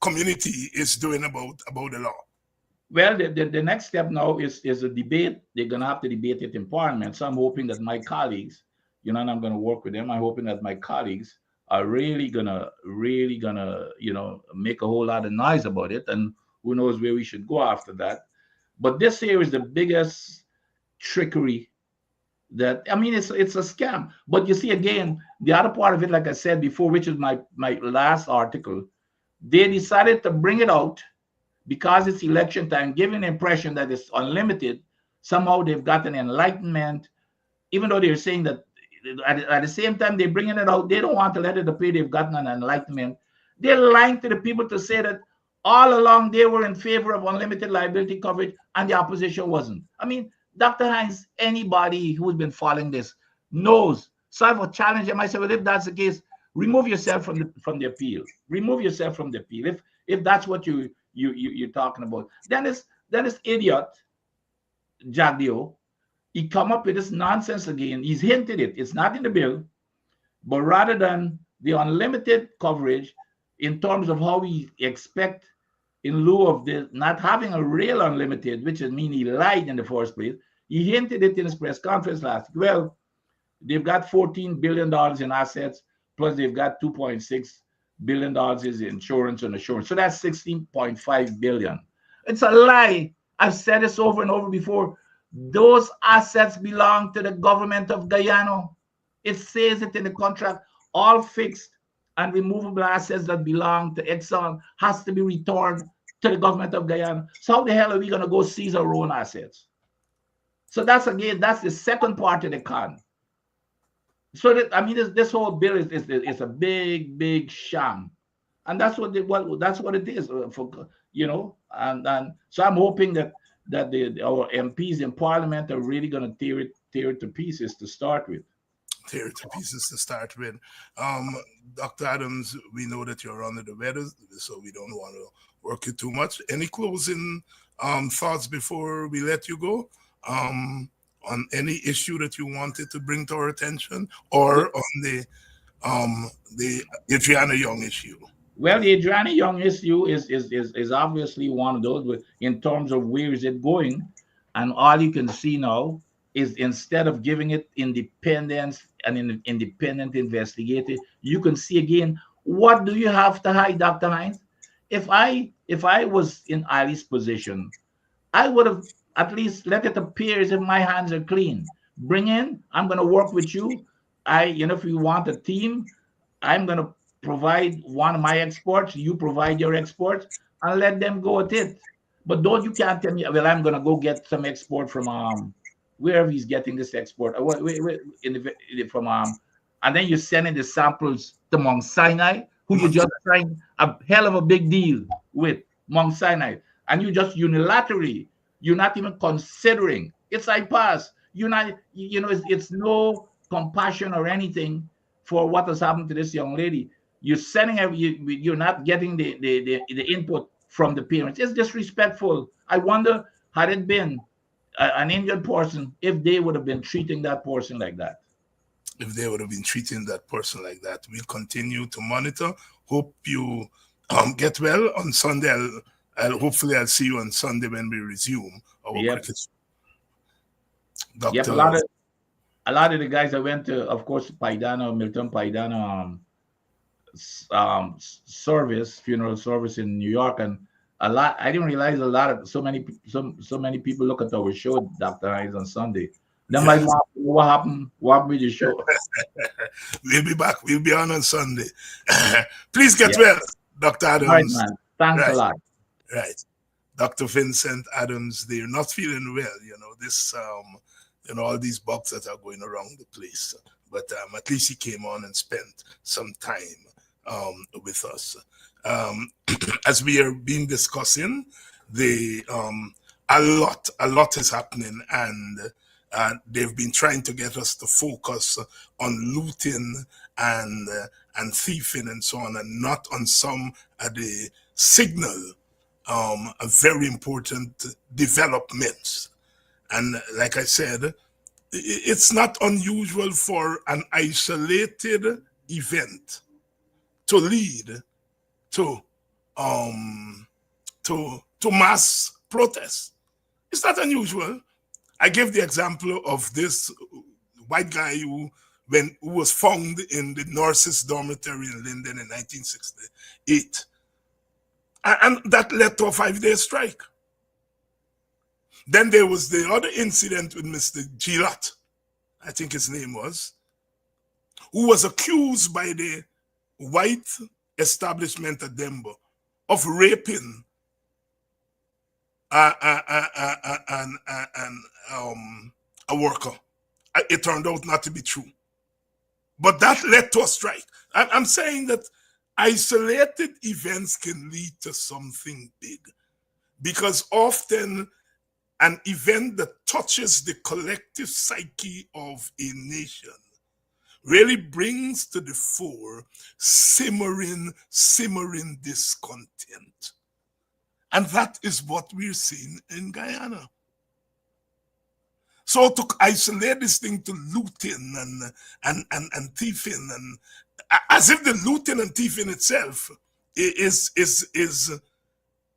Speaker 4: community is doing about the law?
Speaker 5: Well, the next step now is a debate. They're going to have to debate it in Parliament. So I'm hoping that my colleagues, and I'm going to work with them. I'm hoping that my colleagues are really gonna, make a whole lot of noise about it. And who knows where we should go after that. But this here is the biggest trickery it's a scam. But you see, again, the other part of it, like I said before, which is my last article, they decided to bring it out because it's election time, giving the impression that it's unlimited. Somehow they've got an enlightenment, even though they're saying that at the same time they're bringing it out, they don't want to let it appear they've gotten an enlightenment. They're lying to the people to say that all along they were in favor of unlimited liability coverage and the opposition wasn't. Dr. Hines, anybody who's been following this knows. So I would challenge them. I said, well, if that's the case, remove yourself from the appeal. Remove yourself from the appeal. If that's what you're talking about. Then this idiot, Jagdio, he come up with this nonsense again. He's hinted it. It's not in the bill. But rather than the unlimited coverage in terms of how we expect in lieu of the not having a real unlimited, which is mean he lied in the first place, he hinted it in his press conference last week. Well, they've got $14 billion in assets, plus they've got $2.6 billion in insurance and assurance. So that's $16.5 billion. It's a lie. I've said this over and over before. Those assets belong to the government of Guyana. It says it in the contract. All fixed and removable assets that belong to Exxon has to be returned to the government of Guyana. So how the hell are we going to go seize our own assets? So that's the second part of the con. So this whole bill is a big sham, and that's what it is and so I'm hoping that our MPs in Parliament are really going to tear it to pieces to start with.
Speaker 4: Dr. Adams, we know that you're under the weather, so we don't want to work you too much. Any closing thoughts before we let you go on any issue that you wanted to bring to our attention, or on the Adriana Young issue?
Speaker 5: Well, the Adriana Young issue is obviously one of those, in terms of where is it going, and all you can see now is instead of giving it independence and an independent investigator, you can see again, what do you have to hide, Dr. Hines? If I was in Ali's position, I would have at least let it appear as if my hands are clean. Bring in, I'm going to work with you. If you want a team, I'm going to provide one of my exports, you provide your exports, and let them go at it. But you can't tell me, well, I'm going to go get some export from wherever he's getting this export, and then you're sending the samples to Mount Sinai, who you just signed a hell of a big deal with, Mount Sinai, and you just unilaterally, you're not even considering. It's IPAS. You're not, it's no compassion or anything for what has happened to this young lady. You're sending you're not getting the input from the parents. It's disrespectful. I wonder, had it been an Indian person, if they would have been treating that person like that.
Speaker 4: If they would have been treating that person like that. We'll continue to monitor. Hope you get well. On Sunday, I'll Hopefully I'll see you on Sunday when we resume our
Speaker 5: Yep.
Speaker 4: cricket.
Speaker 5: Yep.
Speaker 4: Doctor,
Speaker 5: A lot of the guys that went to, of course, Milton Paidano, service, funeral service in New York, and a lot. I didn't realize so many people look at our show, Dr. Hines, on Sunday. Then
Speaker 4: Yes.
Speaker 5: like, what happened? What with the show?
Speaker 4: We'll be back. We'll be on Sunday. Please get
Speaker 5: Yeah.
Speaker 4: well, Dr.
Speaker 5: All right,
Speaker 4: Adams.
Speaker 5: man. Thanks a
Speaker 4: Right.
Speaker 5: lot.
Speaker 4: Right. Dr. Vincent Adams, they're not feeling well, this, all these bugs that are going around the place. But at least he came on and spent some time with us. As we are been discussing, a lot is happening, and they've been trying to get us to focus on looting and thieving and so on, and not on some of the signal, a very important developments. And like I said, it's not unusual for an isolated event to lead to mass protests. It's not unusual. I gave the example of this white guy who was found in the nurses' dormitory in Linden in 1968. And that led to a 5-day strike. Then there was the other incident with Mr. Gillot, I think his name was, who was accused by the white establishment at Denver of raping a worker. It turned out not to be true. But that led to a strike. I'm saying that isolated events can lead to something big, because often an event that touches the collective psyche of a nation really brings to the fore simmering discontent. And that is what we're seeing in Guyana. So to isolate this thing to looting and thieving, and as if the looting and thieving itself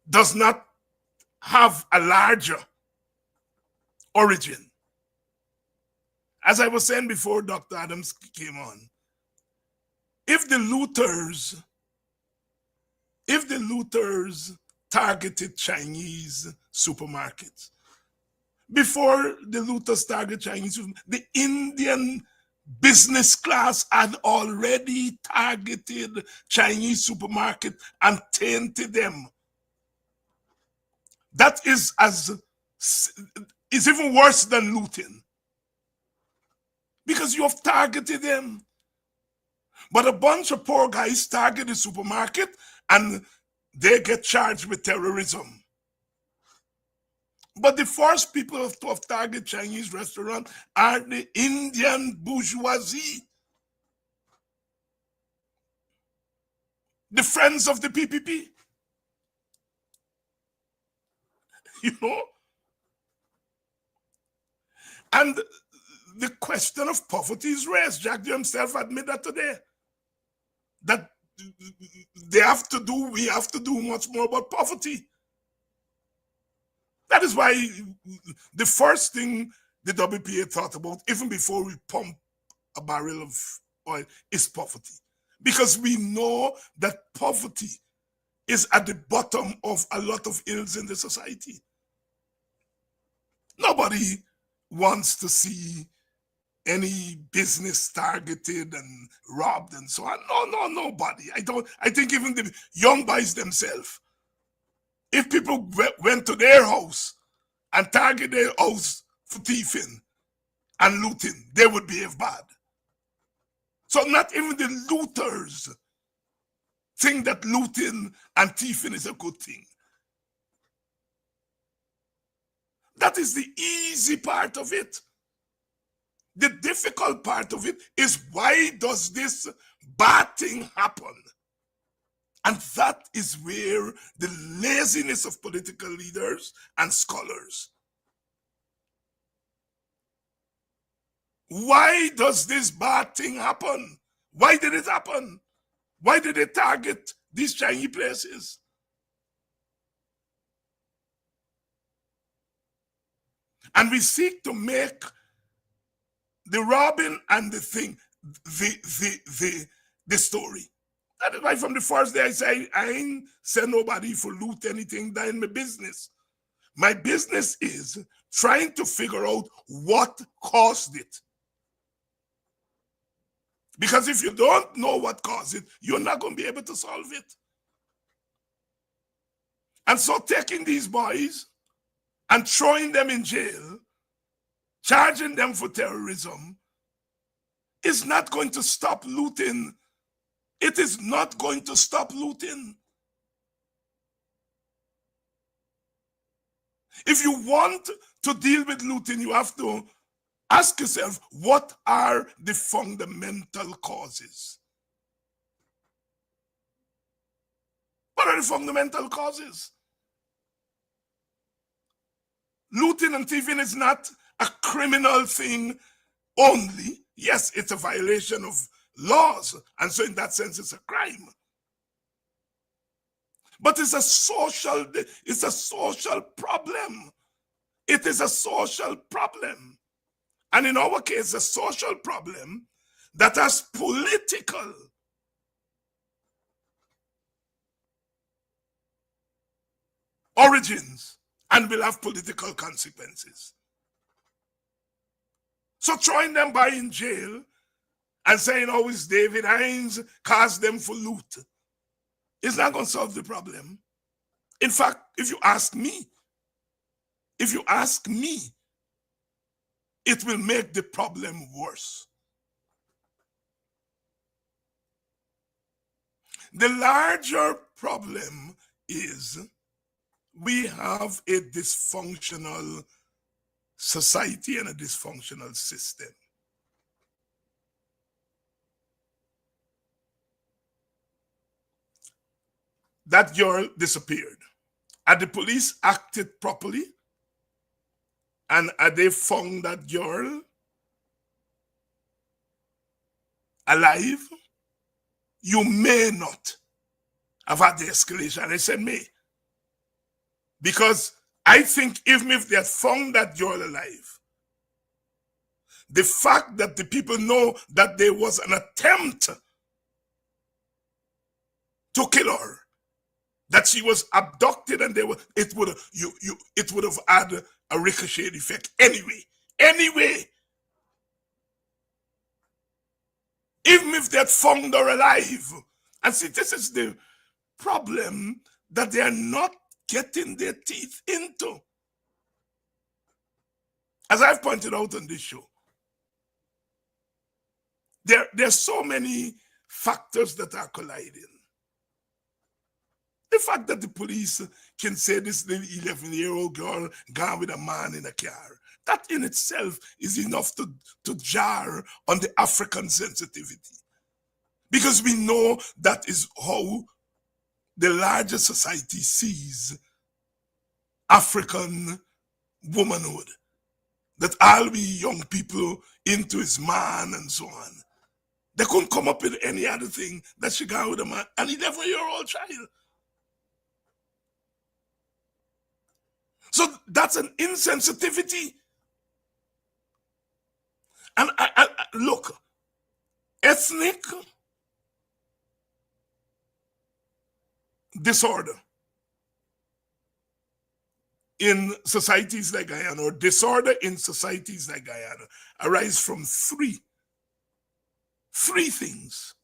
Speaker 4: does not have a larger origin. As I was saying before Dr. Adams came on, if the looters targeted Chinese supermarkets, before the looters targeted Chinese, the Indian business class had already targeted Chinese supermarket and tainted them. That is even worse than looting, because you have targeted them. But a bunch of poor guys target the supermarket and they get charged with terrorism. But the first people to have targeted Chinese restaurants are the Indian bourgeoisie, the friends of the PPP. And the question of poverty is raised. Jack himself admitted that today. That we have to do much more about poverty. That is why the first thing the WPA thought about, even before we pump a barrel of oil, is poverty. Because we know that poverty is at the bottom of a lot of ills in the society. Nobody wants to see any business targeted and robbed and so on. No, nobody. I think even the young boys themselves, if people went to their house and targeted their house for thieving and looting, they would behave bad. So not even the looters think that looting and thieving is a good thing. That is the easy part of it. The difficult part of it is, why does this bad thing happen? And that is where the laziness of political leaders and scholars. Why does this bad thing happen? Why did it happen? Why did they target these Chinese places? And we seek to make the robbing and the thing the story. That is why from the first day I say I ain't send nobody for loot anything that in my business. My business is trying to figure out what caused it. Because if you don't know what caused it, you're not going to be able to solve it. And so taking these boys and throwing them in jail, charging them for terrorism, is not going to stop looting. It is not going to stop looting. If you want to deal with looting, you have to ask yourself, what are the fundamental causes? What are the fundamental causes? Looting and thieving is not a criminal thing only. Yes, it's a violation of laws, and so in that sense, it's a crime. But it's a social problem. It is a social problem. And in our case, a social problem that has political origins and will have political consequences. So throwing them by in jail and saying, oh, it's David Hines, cast them for loot, is not going to solve the problem. In fact, if you ask me, it will make the problem worse. The larger problem is we have a dysfunctional society and a dysfunctional system. That girl disappeared. Had the police acted properly and had they found that girl alive, you may not have had the escalation. I said may. Because I think even if they had found that girl alive, the fact that the people know that there was an attempt to kill her, that she was abducted, and it would have had a ricochet effect anyway. Even if they had found her alive. And see, this is the problem that they are not getting their teeth into. As I've pointed out on this show, there are so many factors that are colliding. The fact that the police can say this 11-year-old girl gone with a man in a car, that in itself is enough to jar on the African sensitivity. Because we know that is how the larger society sees African womanhood. That all we young people into is man and so on. They couldn't come up with any other thing that she gone with a man, an 11-year-old child. So that's an insensitivity. And I look, ethnic disorder in societies like Guyana, or disorder in societies like Guyana, arise from three things.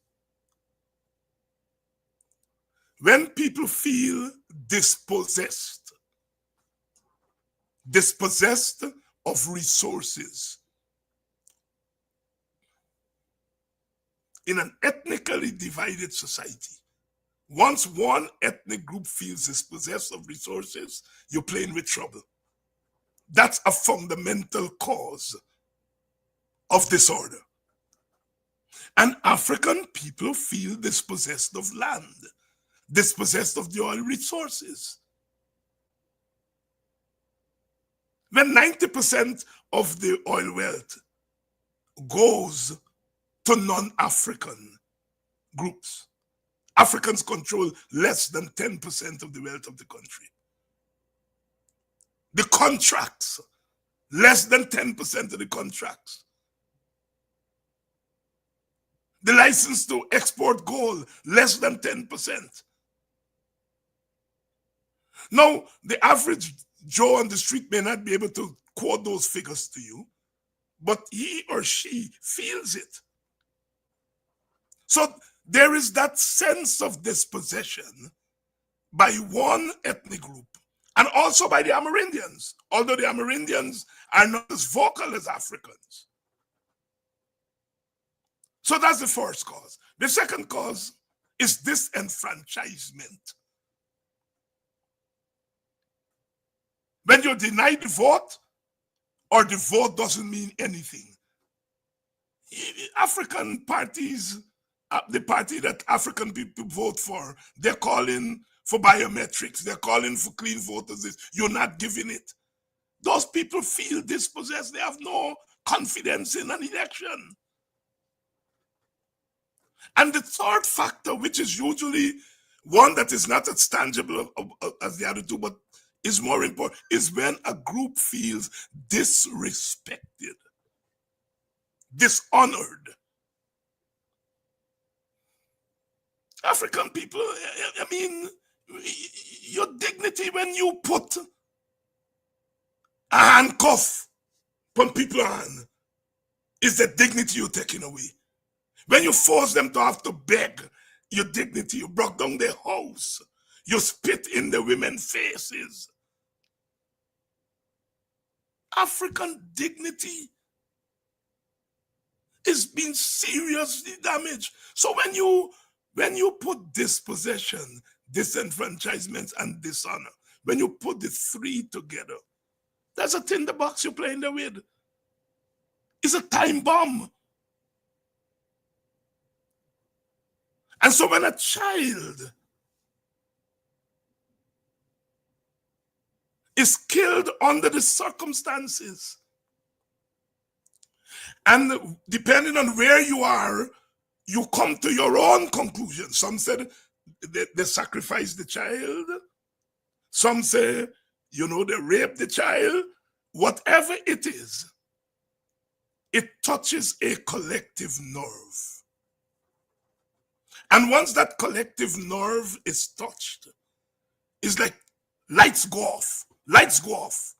Speaker 4: When people feel dispossessed of resources in an ethnically divided society. Once one ethnic group feels dispossessed of resources, you're playing with trouble. That's a fundamental cause of disorder. And African people feel dispossessed of land, dispossessed of the oil resources. When 90% of the oil wealth goes to non-African groups, Africans control less than 10% of the wealth of the country. The contracts less than 10% of the contracts. The license to export gold, less than 10%. Now, the average Joe on the street may not be able to quote those figures to you, but he or she feels it. So there is that sense of dispossession by one ethnic group and also by the Amerindians, although the Amerindians are not as vocal as Africans. So that's the first cause. The second cause is disenfranchisement. When you're denied the vote, or the vote doesn't mean anything. African parties, the party that African people vote for, they're calling for biometrics, they're calling for clean voters. You're not giving it. Those people feel dispossessed. They have no confidence in an election. And the third factor, which is usually one that is not as tangible as the other two, but is more important, is when a group feels disrespected, dishonored. African people, I mean, your dignity when you put a handcuff on people's hand is the dignity you're taking away. When you force them to have to beg your dignity, you broke down their house, you spit in the women's faces. African dignity is being seriously damaged. So when you put dispossession, disenfranchisement, and dishonor, when you put the three together, that's a tinderbox you're playing there with. It's a time bomb. And so when a child is killed under the circumstances, and depending on where you are, you come to your own conclusion. Some said they sacrificed the child. Some say, they raped the child. Whatever it is, it touches a collective nerve. And once that collective nerve is touched, it's like lights go off. Lights go off.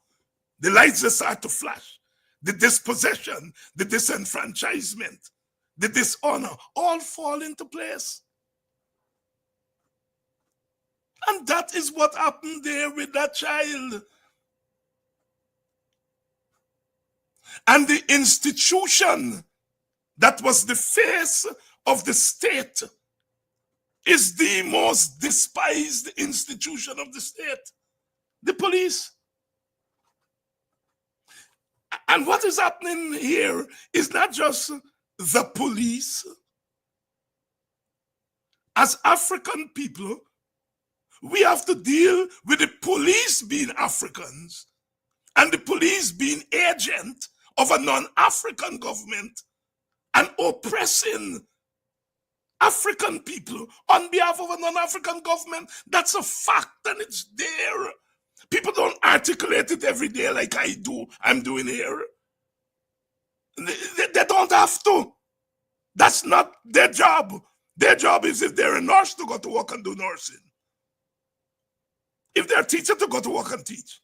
Speaker 4: The lights just start to flash. The dispossession, the disenfranchisement, the dishonor, all fall into place. And that is what happened there with that child. And the institution that was the face of the state is the most despised institution of the state, the police. And what is happening here is not just the police. As African people, we have to deal with the police being Africans and the police being agent of a non-African government and oppressing African people on behalf of a non-African government. That's a fact and it's there. People don't articulate it every day like I'm doing here. They don't have to. That's not their job. Their job is, if they're a nurse, to go to work and do nursing. If they're a teacher, to go to work and teach.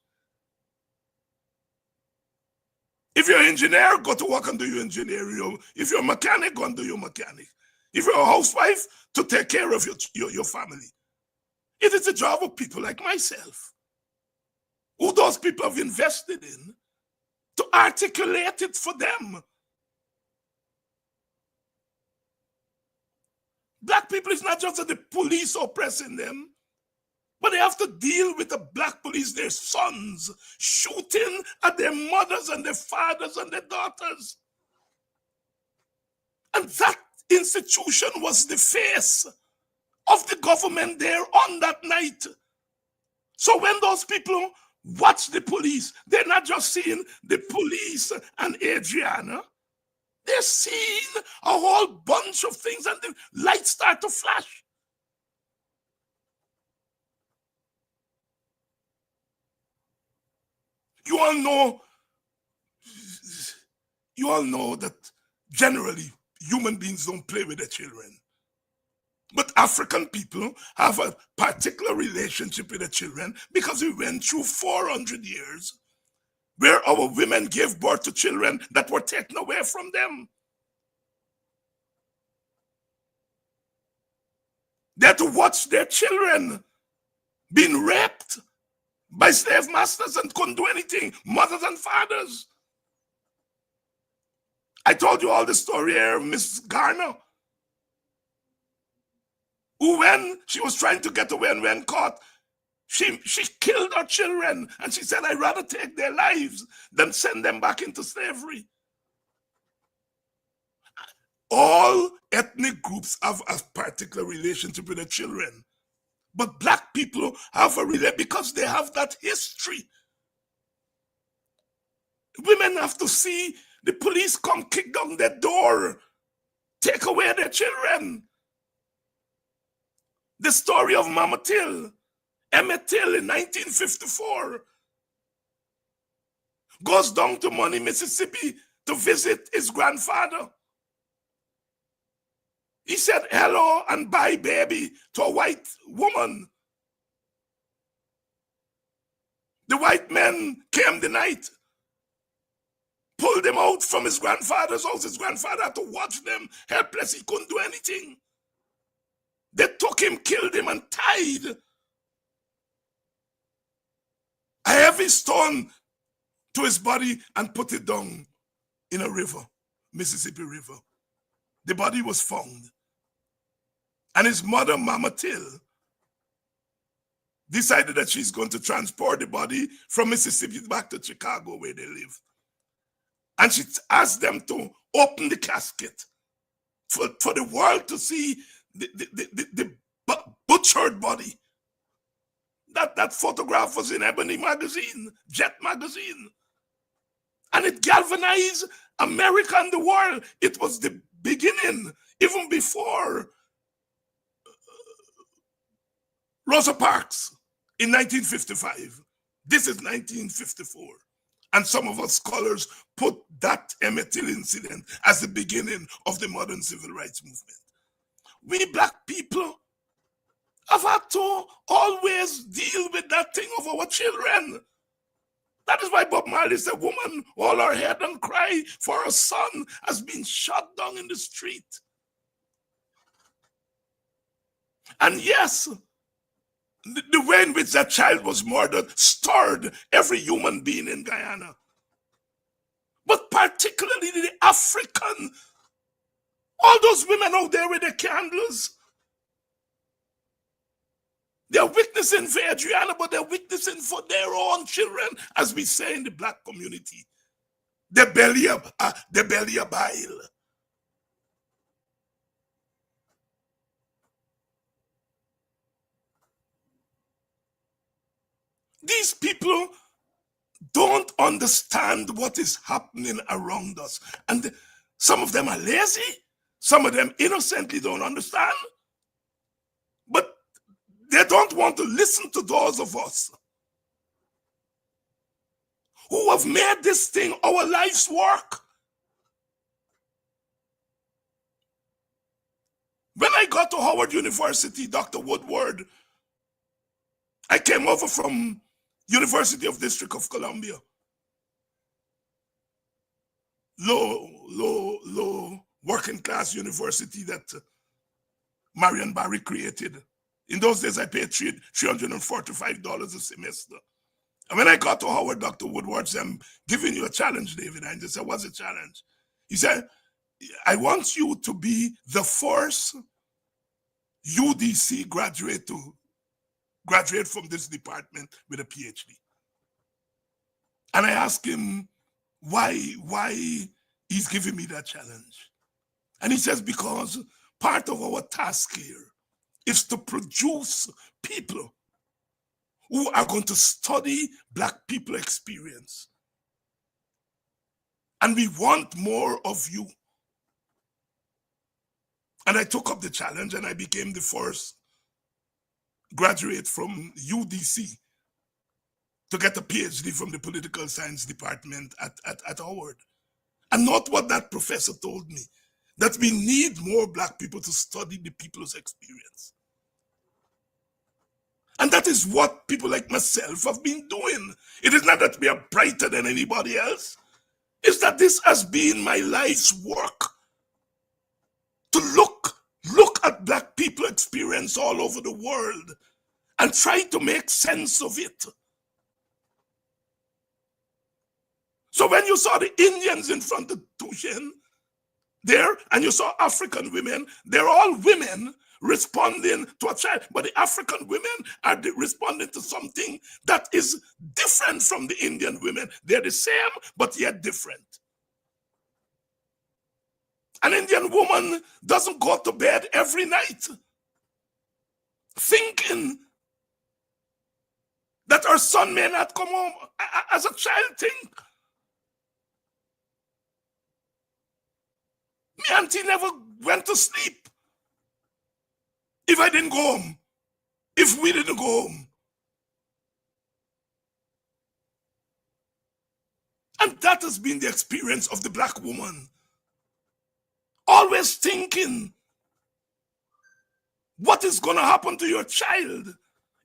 Speaker 4: If you're an engineer, go to work and do your engineering. If you're a mechanic, go and do your mechanic. If you're a housewife, to take care of your family. It is the job of people like myself, who those people have invested in, to articulate it for them. Black people is not just that the police oppressing them, but they have to deal with the black police, their sons, shooting at their mothers and their fathers and their daughters. And that institution was the face of the government there on that night. So when those people watch the police, they're not just seeing the police and Adriana. They're seeing a whole bunch of things, and the lights start to flash. You all know You all know that generally human beings don't play with their children. But African people have a particular relationship with their children because we went through 400 years where our women gave birth to children that were taken away from them. They had to watch their children being raped by slave masters and couldn't do anything, mothers and fathers. I told you all the story here of Miss Garner, who when she was trying to get away and when caught, she killed her children, and she said, I'd rather take their lives than send them back into slavery. All ethnic groups have a particular relationship with their children. But black people have a relationship because they have that history. Women have to see the police come kick down their door, take away their children. The story of Mama Till, Emmett Till in 1954, goes down to Money, Mississippi to visit his grandfather. He said hello and bye, baby, to a white woman. The white men came the night, pulled him out from his grandfather's house. His grandfather had to watch them, helpless. He couldn't do anything. They took him, killed him, and tied a heavy stone to his body and put it down in a river, Mississippi River. The body was found. And his mother, Mama Till, decided that she's going to transport the body from Mississippi back to Chicago where they live. And she asked them to open the casket for the world to see the butchered body. That photograph was in Ebony magazine, Jet magazine. And it galvanized America and the world. It was the beginning, even before Rosa Parks in 1955. This is 1954. And some of us scholars put that Emmett Till incident as the beginning of the modern civil rights movement. We black people have had to always deal with that thing of our children. That is why Bob Marley said, woman, hold her head and cry, for her son has been shot down in the street. And yes, the way in which that child was murdered stirred every human being in Guyana. But particularly the African, all those women out there with their candles, they're witnessing for Adriana, but they're witnessing for their own children, as we say in the black community. The belly of bile. These people don't understand what is happening around us. And some of them are lazy. Some of them innocently don't understand. But they don't want to listen to those of us who have made this thing our life's work. When I got to Howard University, Dr. Woodward, I came over from University of District of Columbia. Low working class university that Marion Barry created. In those days, I paid $345 a semester. And when I got to Howard, Dr. Woodward said, I'm giving you a challenge, David. I just said, what's the challenge? He said, I want you to be the first UDC graduate to graduate from this department with a PhD. And I asked him why he's giving me that challenge. And he says, because part of our task here is to produce people who are going to study black people experience. And we want more of you. And I took up the challenge and I became the first graduate from UDC to get a PhD from the political science department at Howard. And not what that professor told me, that we need more black people to study the people's experience. And that is what people like myself have been doing. It is not that we are brighter than anybody else. It's that this has been my life's work, to look at black people experience all over the world and try to make sense of it. So when you saw the Indians in front of Tushin there, and you saw African women, they're all women responding to a child, but the African women are responding to something that is different from the Indian women. They're the same, but yet different. An Indian woman doesn't go to bed every night thinking that her son may not come home. As a child, think. Me auntie never went to sleep if I didn't go home, if we didn't go home. And that has been the experience of the black woman. Always thinking, what is going to happen to your child?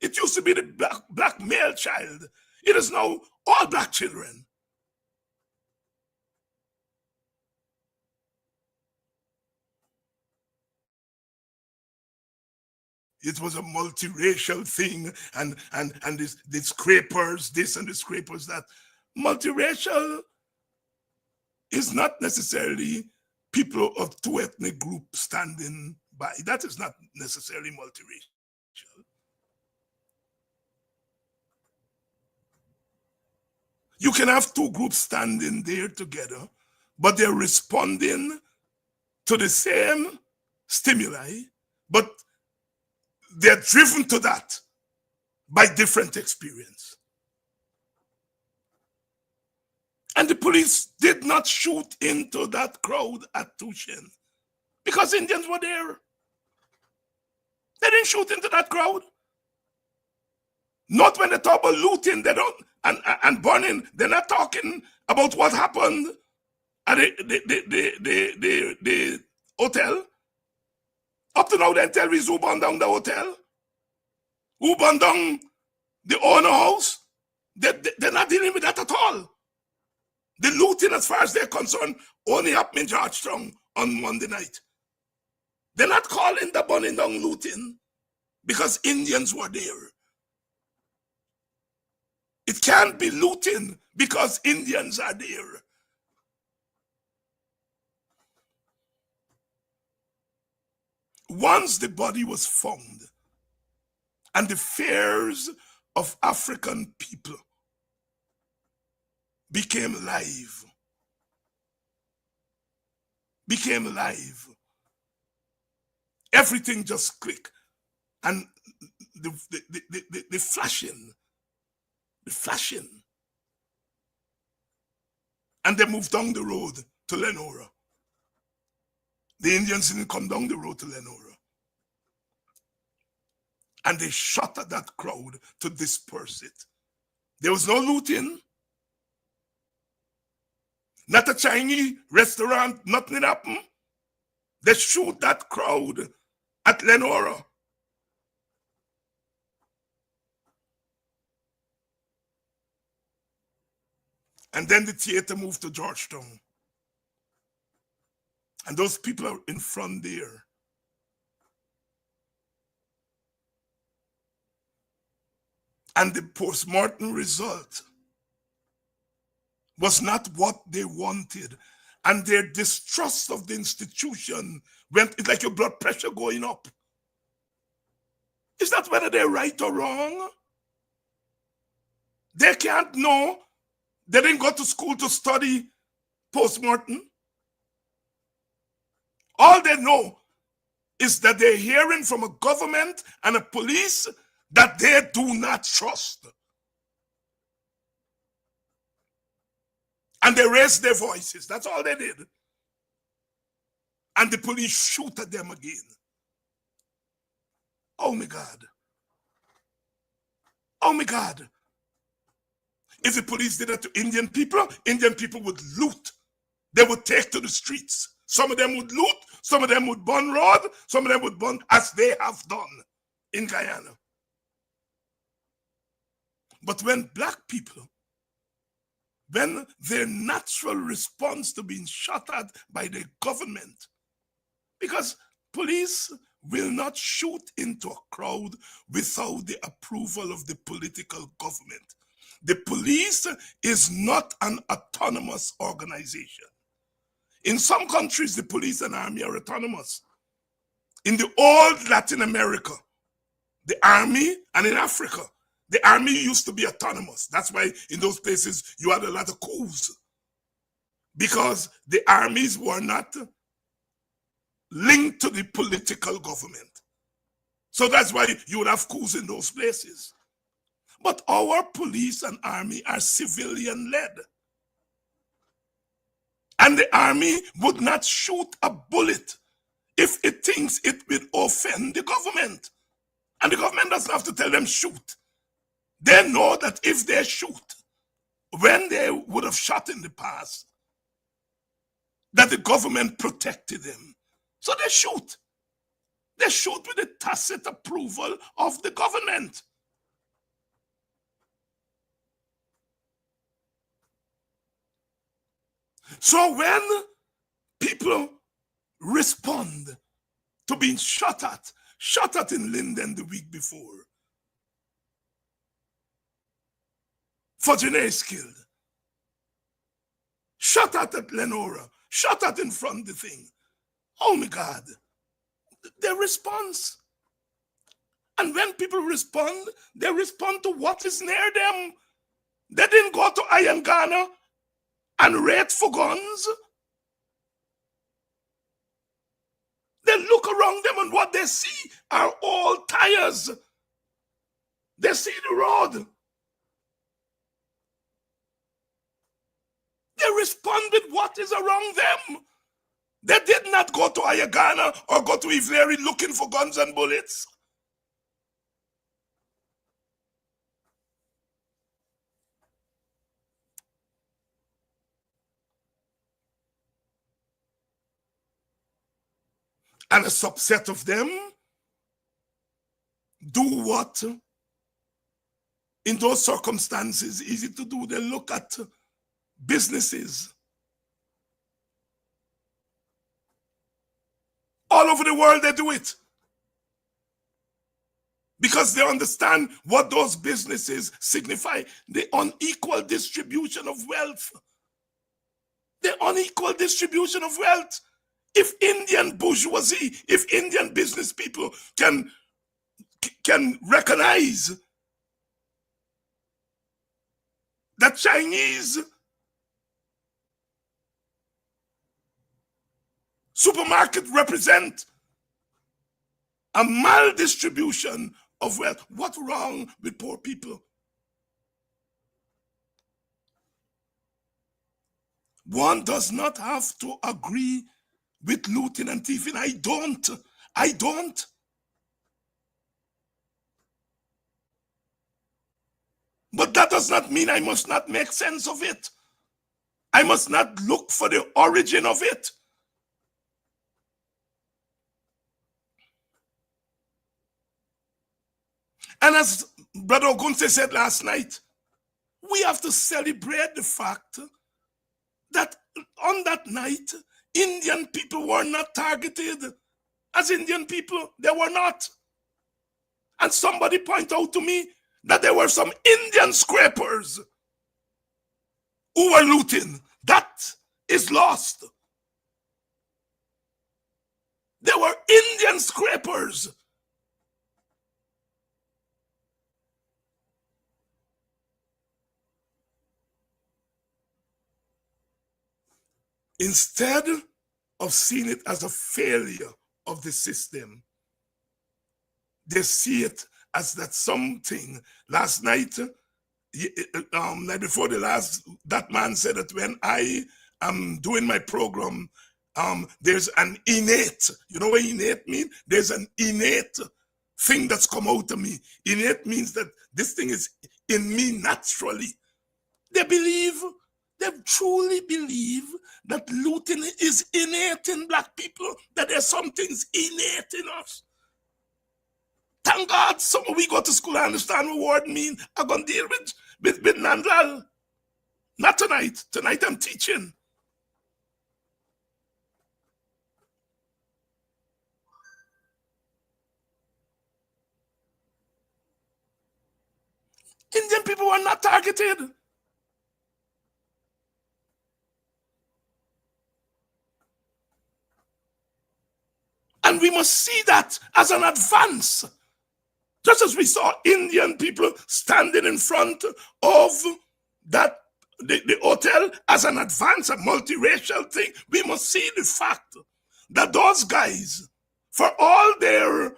Speaker 4: It used to be the black male child. It is now all black children. It was a multiracial thing, and the scrapers this and the scrapers that. Multiracial is not necessarily people of two ethnic groups standing by. That is not necessarily multiracial. You can have two groups standing there together, but they're responding to the same stimuli, but they're driven to that by different experience. And the police did not shoot into that crowd at Tushin because Indians were there. They didn't shoot into that crowd. Not when they talk about looting, they don't, and burning. They're not talking about what happened at the hotel. Up to now, they tell me who burned down the hotel, who burned down the owner house. They're not dealing with that at all. The looting, as far as they're concerned, only happened in Georgetown on Monday night. They're not calling the burning down looting because Indians were there. It can't be looting because Indians are there. Once the body was found and the fears of African people became live, everything just clicked. And the flashing, and they moved down the road to Lenora. The Indians didn't come down the road to Lenora. And they shot at that crowd to disperse it. There was no looting. Not a Chinese restaurant, nothing happened. They shoot that crowd at Lenora. And then the theater moved to Georgetown. And those people are in front there. And the post-mortem result was not what they wanted. And their distrust of the institution went, it's like your blood pressure going up. It's not whether they're right or wrong. They can't know. They didn't go to school to study post-mortem. All they know is that they're hearing from a government and a police that they do not trust. And they raised their voices. That's all they did. And the police shoot at them again. Oh my God. Oh my God. If the police did that to Indian people would loot they would take to the streets. Some of them would loot, some of them would burn road, some of them would burn, as they have done in Guyana. But when black people, when their natural response to being shot at by the government, because police will not shoot into a crowd without the approval of the political government. The police is not an autonomous organization. In some countries, the police and army are autonomous. In the old Latin America, the army, and in Africa, the army used to be autonomous. That's why in those places you had a lot of coups, because the armies were not linked to the political government. So that's why you would have coups in those places. But our police and army are civilian-led. And the army would not shoot a bullet if it thinks it will offend the government. And the government doesn't have to tell them shoot. They know that if they shoot, when they would have shot in the past, that the government protected them. So they shoot. They shoot with the tacit approval of the government. So when people respond to being shot at in Linden the week before, Virginia is killed, shot at Lenora, shot at in front of the thing. Oh my God, their response. And when people respond, they respond to what is near them. They didn't go to Guyana and raid for guns. They look around them and what they see are all tires. They see the road. They respond with what is around them. They did not go to Guyana or go to Ivleri looking for guns and bullets. And a subset of them do what in those circumstances easy to do. They look at businesses all over the world. They do it because they understand what those businesses signify: the unequal distribution of wealth. The unequal distribution of wealth. If Indian bourgeoisie, if Indian business people can recognize that Chinese supermarket represent a maldistribution of wealth, what's wrong with poor people? One does not have to agree with looting and thieving. I don't. But that does not mean I must not make sense of it. I must not look for the origin of it. And as Brother Ogunse said last night, we have to celebrate the fact that on that night, Indian people were not targeted as Indian people. They were not. And somebody pointed out to me that there were some Indian scrapers who were looting. That is lost. There were Indian scrapers. Instead of seeing it as a failure of the system, they see it as that something. Last night, night before the last, that man said that when I am doing my program, there's an innate, you know what innate means? There's an innate thing that's come out of me. Innate means that this thing is in me naturally. They believe They truly believe that looting is innate in black people, that there's some things innate in us. Thank God some of we go to school and understand what word mean. I'm going to deal with Nandlal. Not tonight. Tonight I'm teaching. Indian people were not targeted. And we must see that as an advance. Just as we saw Indian people standing in front of that the hotel as an advance, a multiracial thing, we must see the fact that those guys, for all their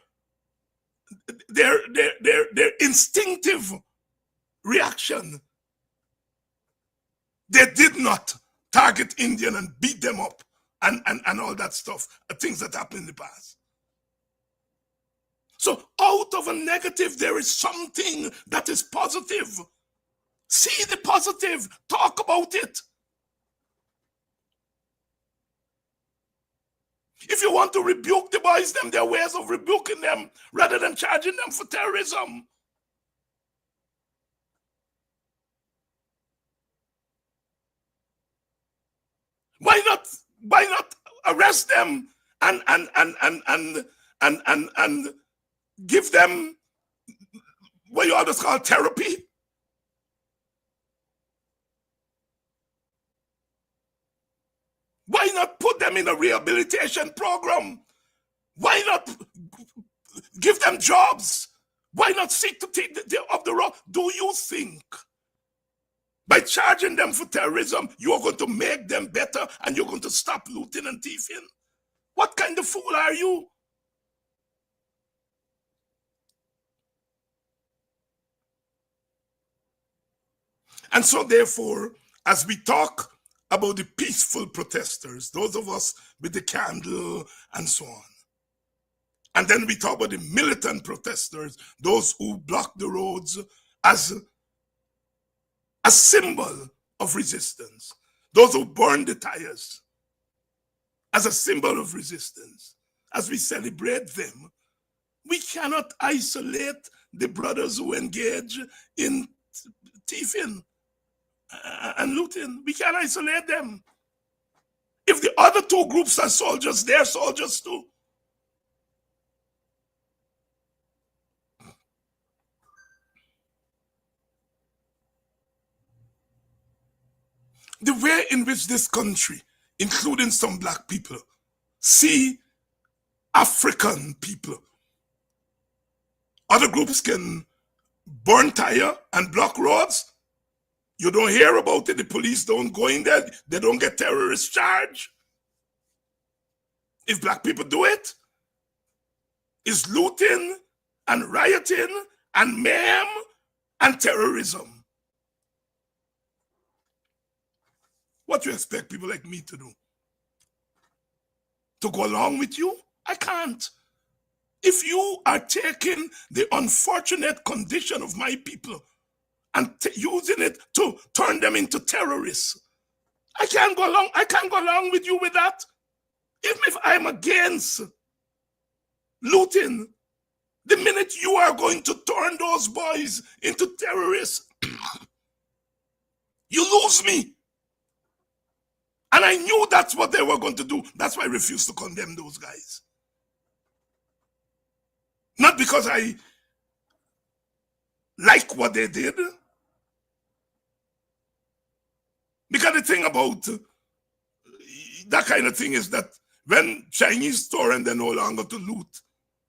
Speaker 4: instinctive reaction, they did not target Indian and beat them up and all that stuff, things that happened in the past. So out of a negative, there is something that is positive. See the positive, talk about it. If you want to rebuke the boys, there are ways of rebuking them rather than charging them for terrorism. Why not arrest them and give them what you others call therapy? Why not put them in a rehabilitation program? Why not give them jobs? Why not seek to take them off the road? Do you think by charging them for terrorism, you are going to make them better and you're going to stop looting and thieving? What kind of fool are you? And so therefore, as we talk about the peaceful protesters, those of us with the candle and so on, and then we talk about the militant protesters, those who block the roads as a symbol of resistance, those who burn the tires as a symbol of resistance. As we celebrate them, we cannot isolate the brothers who engage in thieving and looting. We can't isolate them. If the other two groups are soldiers, they're soldiers too. The way in which this country, including some black people, see African people. Other groups can burn tire and block roads. You don't hear about it. The police don't go in there. They don't get terrorist charge. If black people do it, it's looting and rioting and mayhem and terrorism. What do you expect people like me to do? To go along with you? I can't. If you are taking the unfortunate condition of my people and using it to turn them into terrorists, I can't go along. I can't go along with you with that. Even if I'm against looting, the minute you are going to turn those boys into terrorists, you lose me. And I knew that's what they were going to do. That's why I refused to condemn those guys. Not because I like what they did. Because the thing about that kind of thing is that when Chinese store and they're no longer to loot,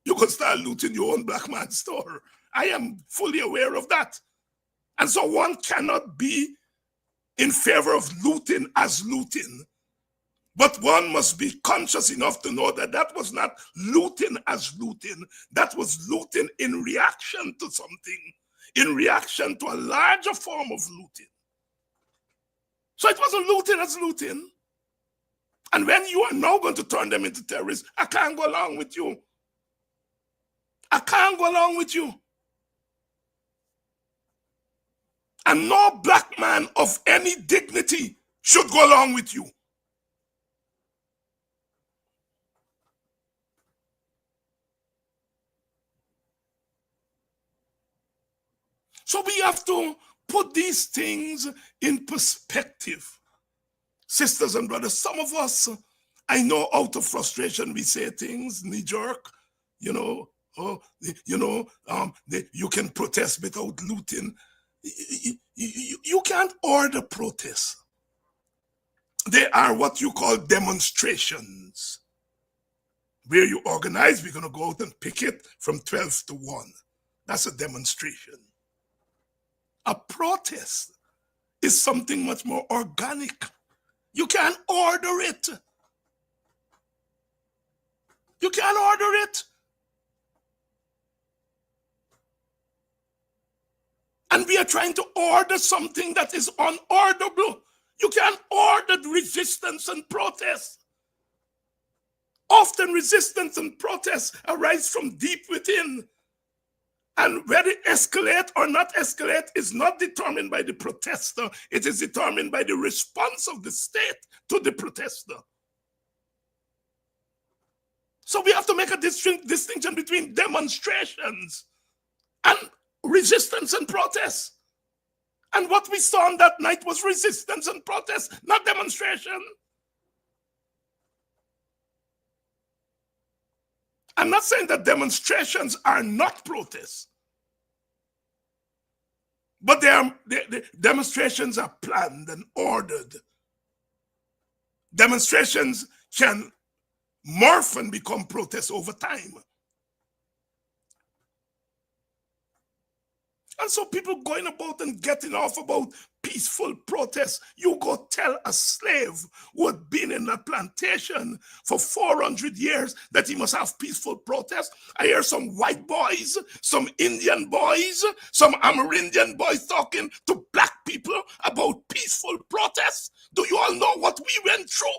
Speaker 4: you can start looting your own black man's store. I am fully aware of that. And so one cannot be in favor of looting as looting. But one must be conscious enough to know that that was not looting as looting. That was looting in reaction to something, in reaction to a larger form of looting. So it wasn't looting as looting. And when you are now going to turn them into terrorists, I can't go along with you. I can't go along with you. And no black man of any dignity should go along with you. So we have to put these things in perspective. Sisters and brothers, some of us, I know out of frustration we say things, knee jerk, you know, you can protest without looting. You can't order protests. They are what you call demonstrations, where you organize, we're going to go out and picket from 12 to 1. That's a demonstration. A protest is something much more organic. You can't order it. You can't order it. And we are trying to order something that is unorderable. You can't order resistance and protest. Often resistance and protest arise from deep within. And whether it escalate or not escalate is not determined by the protester. It is determined by the response of the state to the protester. So we have to make a distinction between demonstrations and resistance and protest. And what we saw on that night was resistance and protest, not demonstration. I'm not saying that demonstrations are not protests, but the demonstrations are planned and ordered. Demonstrations can morph and become protests over time. And so people going about and getting off about peaceful protests. You go tell a slave who had been in that plantation for 400 years that he must have peaceful protests. I hear some white boys, some Indian boys, some Amerindian boys talking to black people about peaceful protests. Do you all know what we went through?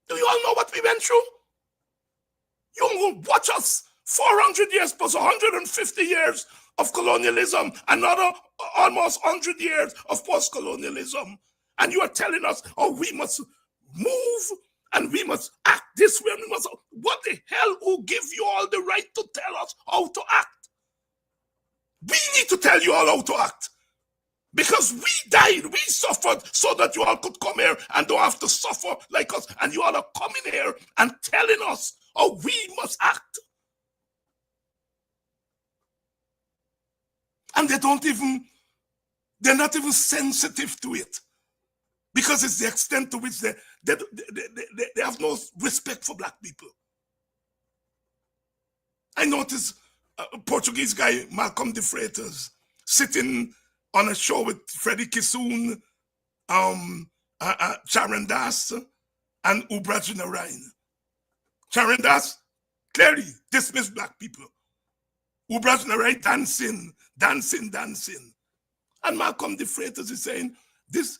Speaker 4: Do you all know what we went through? You will watch us 400 years plus 150 years of colonialism, another almost 100 years of post-colonialism. And you are telling us, oh, we must move and we must act this way. We must, what the hell who give you all the right to tell us how to act? We need to tell you all how to act. Because we died, we suffered so that you all could come here and don't have to suffer like us. And you all are coming here and telling us how we must act. And they're not even sensitive to it. Because it's the extent to which they have no respect for black people. I noticed a Portuguese guy, Malcolm de Freitas, sitting on a show with Freddie Kissoon, Sharon Das, and Ubraj Narain. Sharon Das clearly dismissed black people. Ubraj Narain dancing. And Malcolm de Freitas is saying, this,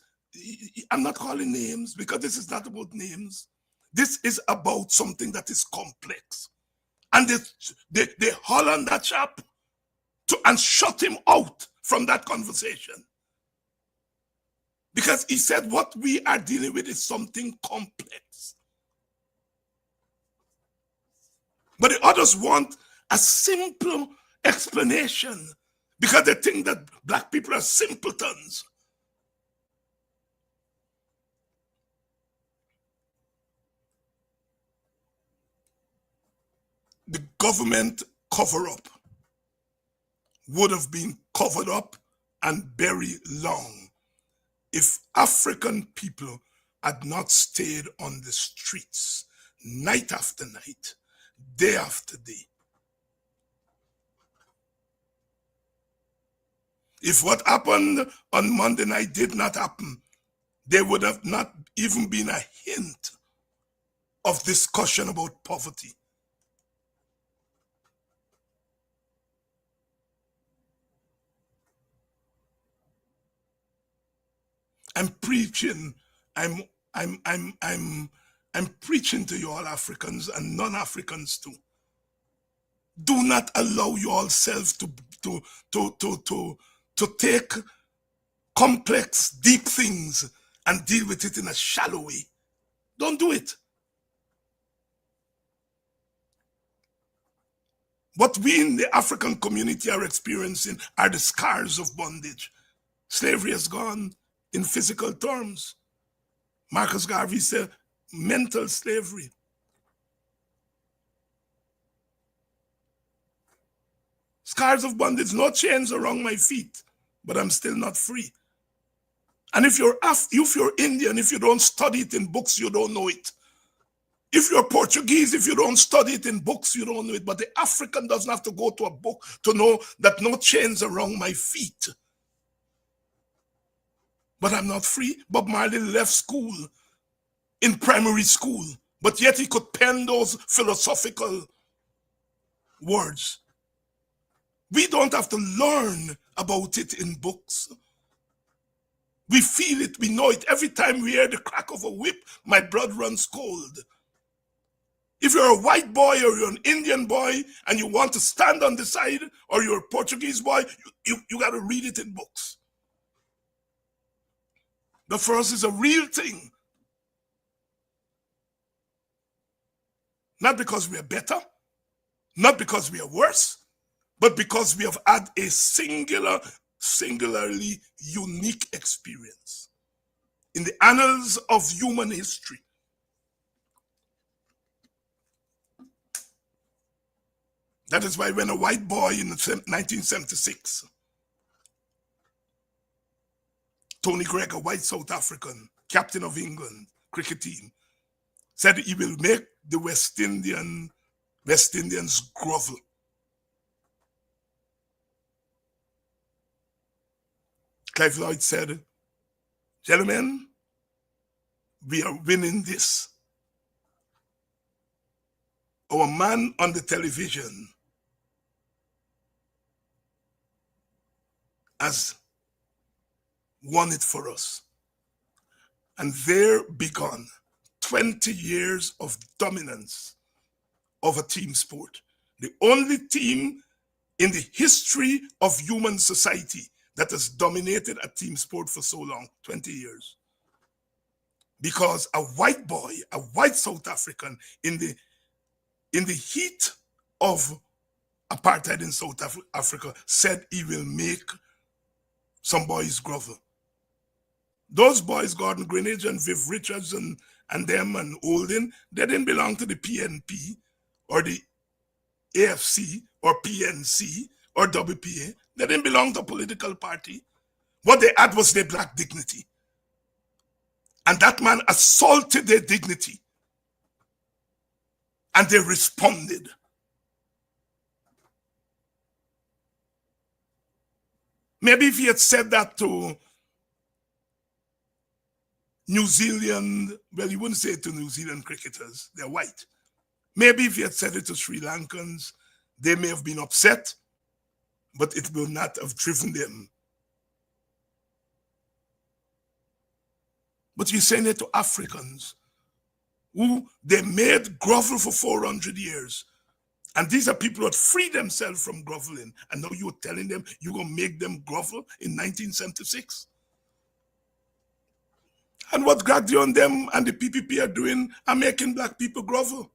Speaker 4: I'm not calling names because this is not about names. This is about something that is complex. And they haul on that chap and shut him out from that conversation. Because he said what we are dealing with is something complex. But the others want a simple explanation because they think that black people are simpletons. The government cover-up would have been covered up and buried long if African people had not stayed on the streets night after night, day after day. If what happened on Monday night did not happen, there would have not even been a hint of discussion about poverty. I'm preaching to you all Africans and non-Africans too. Do not allow yourself to take complex, deep things and deal with it in a shallow way. Don't do it. What we in the African community are experiencing are the scars of bondage. Slavery has gone in physical terms. Marcus Garvey said mental slavery. Scars of bondage, no chains around my feet, but I'm still not free. And if you're Indian, if you don't study it in books, you don't know it. If you're Portuguese, if you don't study it in books, you don't know it. But the African doesn't have to go to a book to know that no chains around my feet. But I'm not free. Bob Marley left school in primary school, but yet he could pen those philosophical words. We don't have to learn about it in books. We feel it, we know it. Every time we hear the crack of a whip, my blood runs cold. If you're a white boy or you're an Indian boy and you want to stand on the side, or you're a Portuguese boy, you got to read it in books. The first is a real thing. Not because we are better, not because we are worse, but because we have had a singularly unique experience in the annals of human history. That is why when a white boy in 1976, Tony Gregg, a white South African, captain of England cricket team, said he will make the West Indians grovel. Clive Lloyd said, gentlemen, we are winning this. Our man on the television has won it for us. And there began 20 years of dominance of a team sport. The only team in the history of human society that has dominated a team sport for so long, 20 years. Because a white boy, a white South African, in the heat of apartheid in South Africa, said he will make some boys grovel. Those boys, Gordon Greenidge and Viv Richards and them and Holden, they didn't belong to the PNP or the AFC or PNC or WPA. They didn't belong to a political party. What they had was their black dignity. And that man assaulted their dignity. And they responded. Maybe if he had said that to New Zealand, well, you wouldn't say it to New Zealand cricketers, they're white. Maybe if he had said it to Sri Lankans, they may have been upset, but it will not have driven them. But you're saying it to Africans who they made grovel for 400 years. And these are people who had freed themselves from groveling. And now you're telling them you're going to make them grovel in 1976? And what Graddio and them and the PPP are doing are making black people grovel.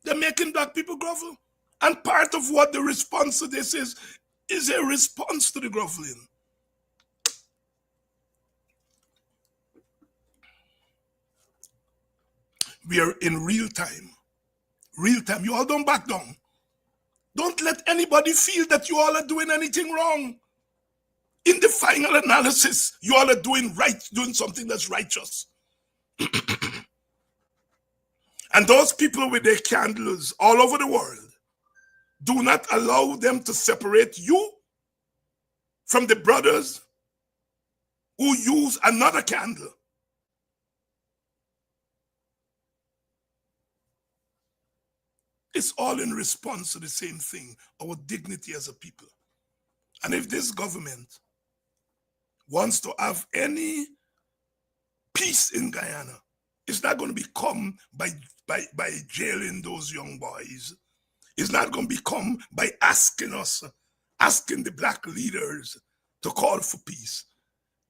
Speaker 4: They're making black people grovel. And part of what the response to this is a response to the groveling. We are in real time. Real time. You all don't back down. Don't let anybody feel that you all are doing anything wrong. In the final analysis, you all are doing right, doing something that's righteous. And those people with their candles all over the world, do not allow them to separate you from the brothers who use another candle. It's all in response to the same thing, our dignity as a people. And if this government wants to have any peace in Guyana, it's not going to become by jailing those young boys. is not going to become by asking the black leaders to call for peace.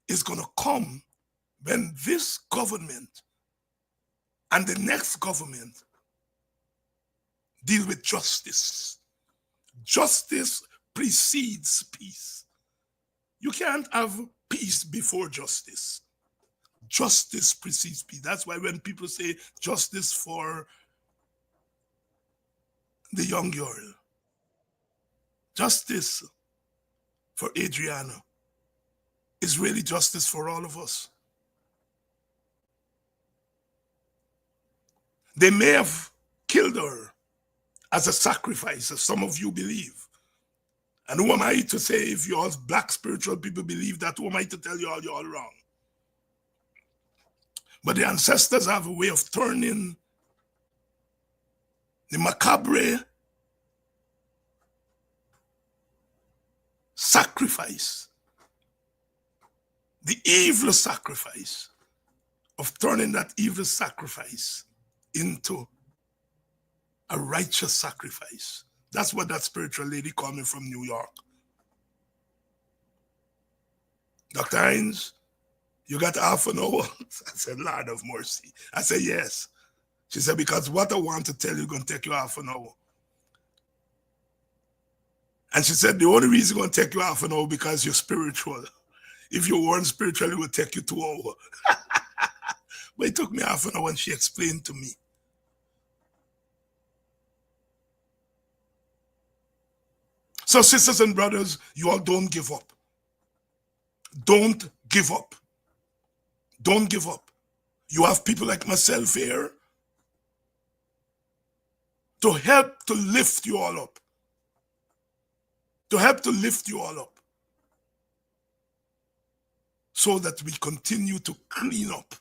Speaker 4: It's going to come when this government and the next government deal with justice. Justice precedes peace. You can't have peace before justice. Justice precedes peace. That's why when people say justice for the young girl, justice for Adriana, is really justice for all of us. They may have killed her as a sacrifice, as some of you believe. And who am I to say if you all black spiritual people believe that? Who am I to tell you all you're all wrong? But the ancestors have a way of turning the macabre sacrifice, the evil sacrifice, of turning that evil sacrifice into a righteous sacrifice. That's what that spiritual lady called me from New York. Dr. Hines, you got half an hour? I said, Lord of mercy. I said, yes. She said, because what I want to tell you is going to take you half an hour. And she said, the only reason it's going to take you half an hour because you're spiritual. If you weren't spiritual, it would take you 2 hours. But it took me half an hour and she explained to me. So sisters and brothers, you all don't give up. Don't give up. Don't give up. You have people like myself here to help to lift you all up. To help to lift you all up. So that we continue to clean up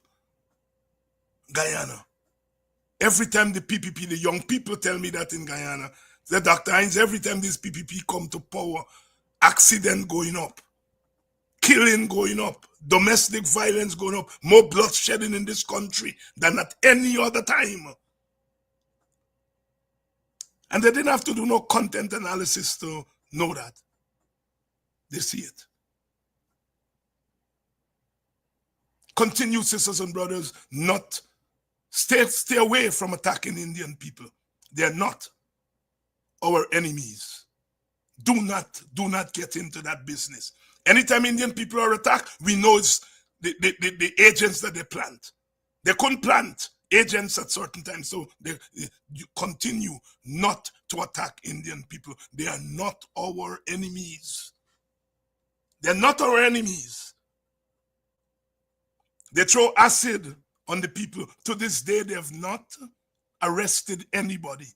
Speaker 4: Guyana. Every time the PPP, the young people tell me that in Guyana, the Dr. Hines, every time this PPP come to power, accident going up, killing going up, domestic violence going up, more bloodshedding in this country than at any other time. And they didn't have to do no content analysis to know that. They see it. Continue, sisters and brothers, not stay away from attacking Indian people. They're not our enemies. Do not get into that business. Anytime Indian people are attacked, we know it's the agents that they plant. They couldn't plant agents at certain times, so you continue not to attack Indian people. They are not our enemies. They're not our enemies. They throw acid on the people. To this day, they have not arrested anybody.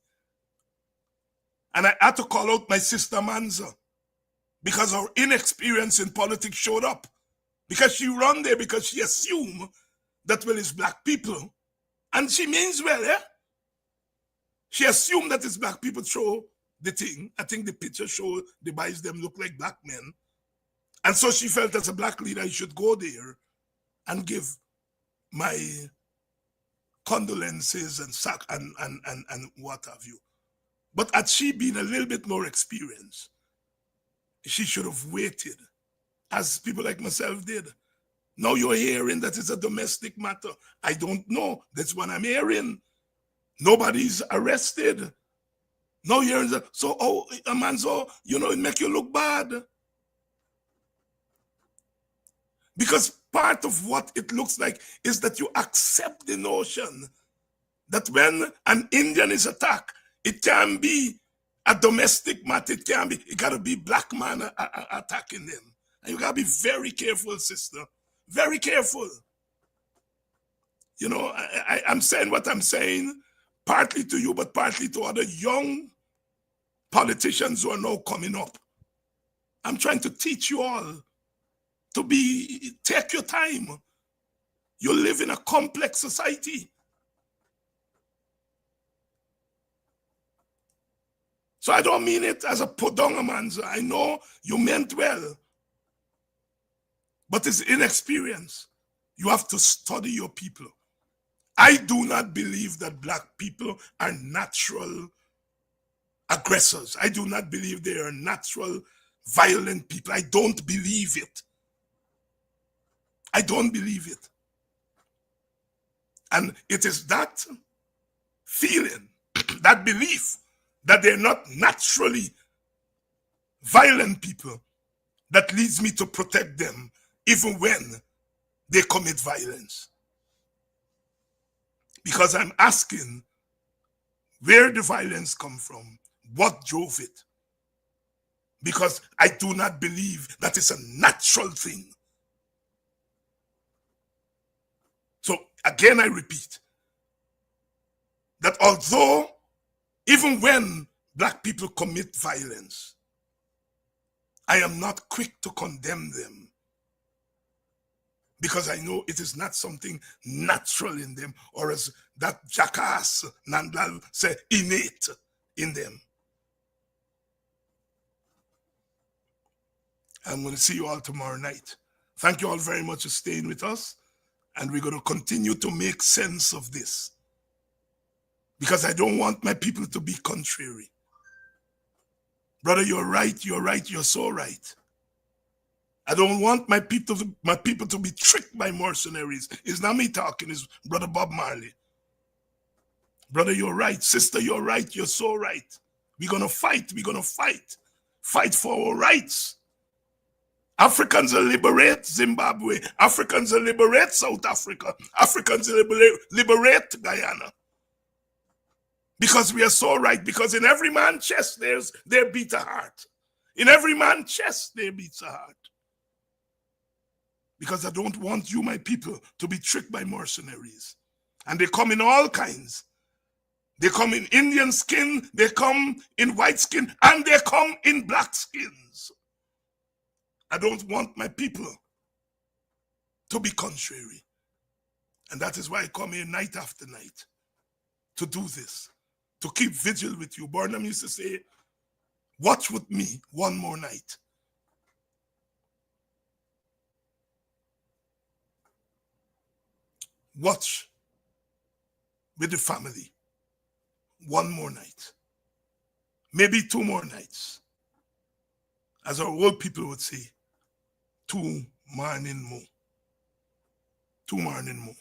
Speaker 4: And I had to call out my sister Manza because her inexperience in politics showed up. Because she run there because she assumed that, well, it's black people. And she means well, eh? She assumed that it's black people throw the thing. I think the picture showed the boys them look like black men. And so she felt as a black leader, I should go there and give my condolences and what have you. But had she been a little bit more experienced, she should have waited, as people like myself did. Now you're hearing that it's a domestic matter. I don't know. That's what I'm hearing. Nobody's arrested. Now you're hearing that. So, a man, so, it make you look bad. Because part of what it looks like is that you accept the notion that when an Indian is attacked, it can be a domestic matter. It got to be black man attacking them. And you got to be very careful, sister. Very careful. I'm saying what I'm saying, partly to you, but partly to other young politicians who are now coming up. I'm trying to teach you all to take your time. You live in a complex society. So I don't mean it as a put down a man. I know you meant well. But it's inexperience. You have to study your people. I do not believe that black people are natural aggressors. I do not believe they are natural, violent people. I don't believe it. I don't believe it. And it is that feeling, that belief that they're not naturally violent people that leads me to protect them even when they commit violence. Because I'm asking, where the violence come from? What drove it? Because I do not believe that it's a natural thing. So again, I repeat that although even when black people commit violence, I am not quick to condemn them, because I know it is not something natural in them, or as that jackass Nandal said, innate in them. I'm going to see you all tomorrow night. Thank you all very much for staying with us, and we're going to continue to make sense of this, because I don't want my people to be contrary. Brother, you're right, you're so right. I don't want my people to be tricked by mercenaries. It's not me talking, it's Brother Bob Marley. Brother, you're right. Sister, you're right. You're so right. We're going to fight. We're going to fight. Fight for our rights. Africans will liberate Zimbabwe. Africans will liberate South Africa. Africans will liberate Guyana. Because we are so right. Because in every man's chest, there beats a heart. In every man's chest, there beats a heart. Because I don't want you, my people, to be tricked by mercenaries. And they come in all kinds. They come in Indian skin, they come in white skin, and they come in black skins. I don't want my people to be contrary. And that is why I come here night after night to do this, to keep vigil with you. Burnham used to say, watch with me one more night. Watch with the family one more night, maybe 2 more nights. As our old people would say, 2 morning more. 2 morning more.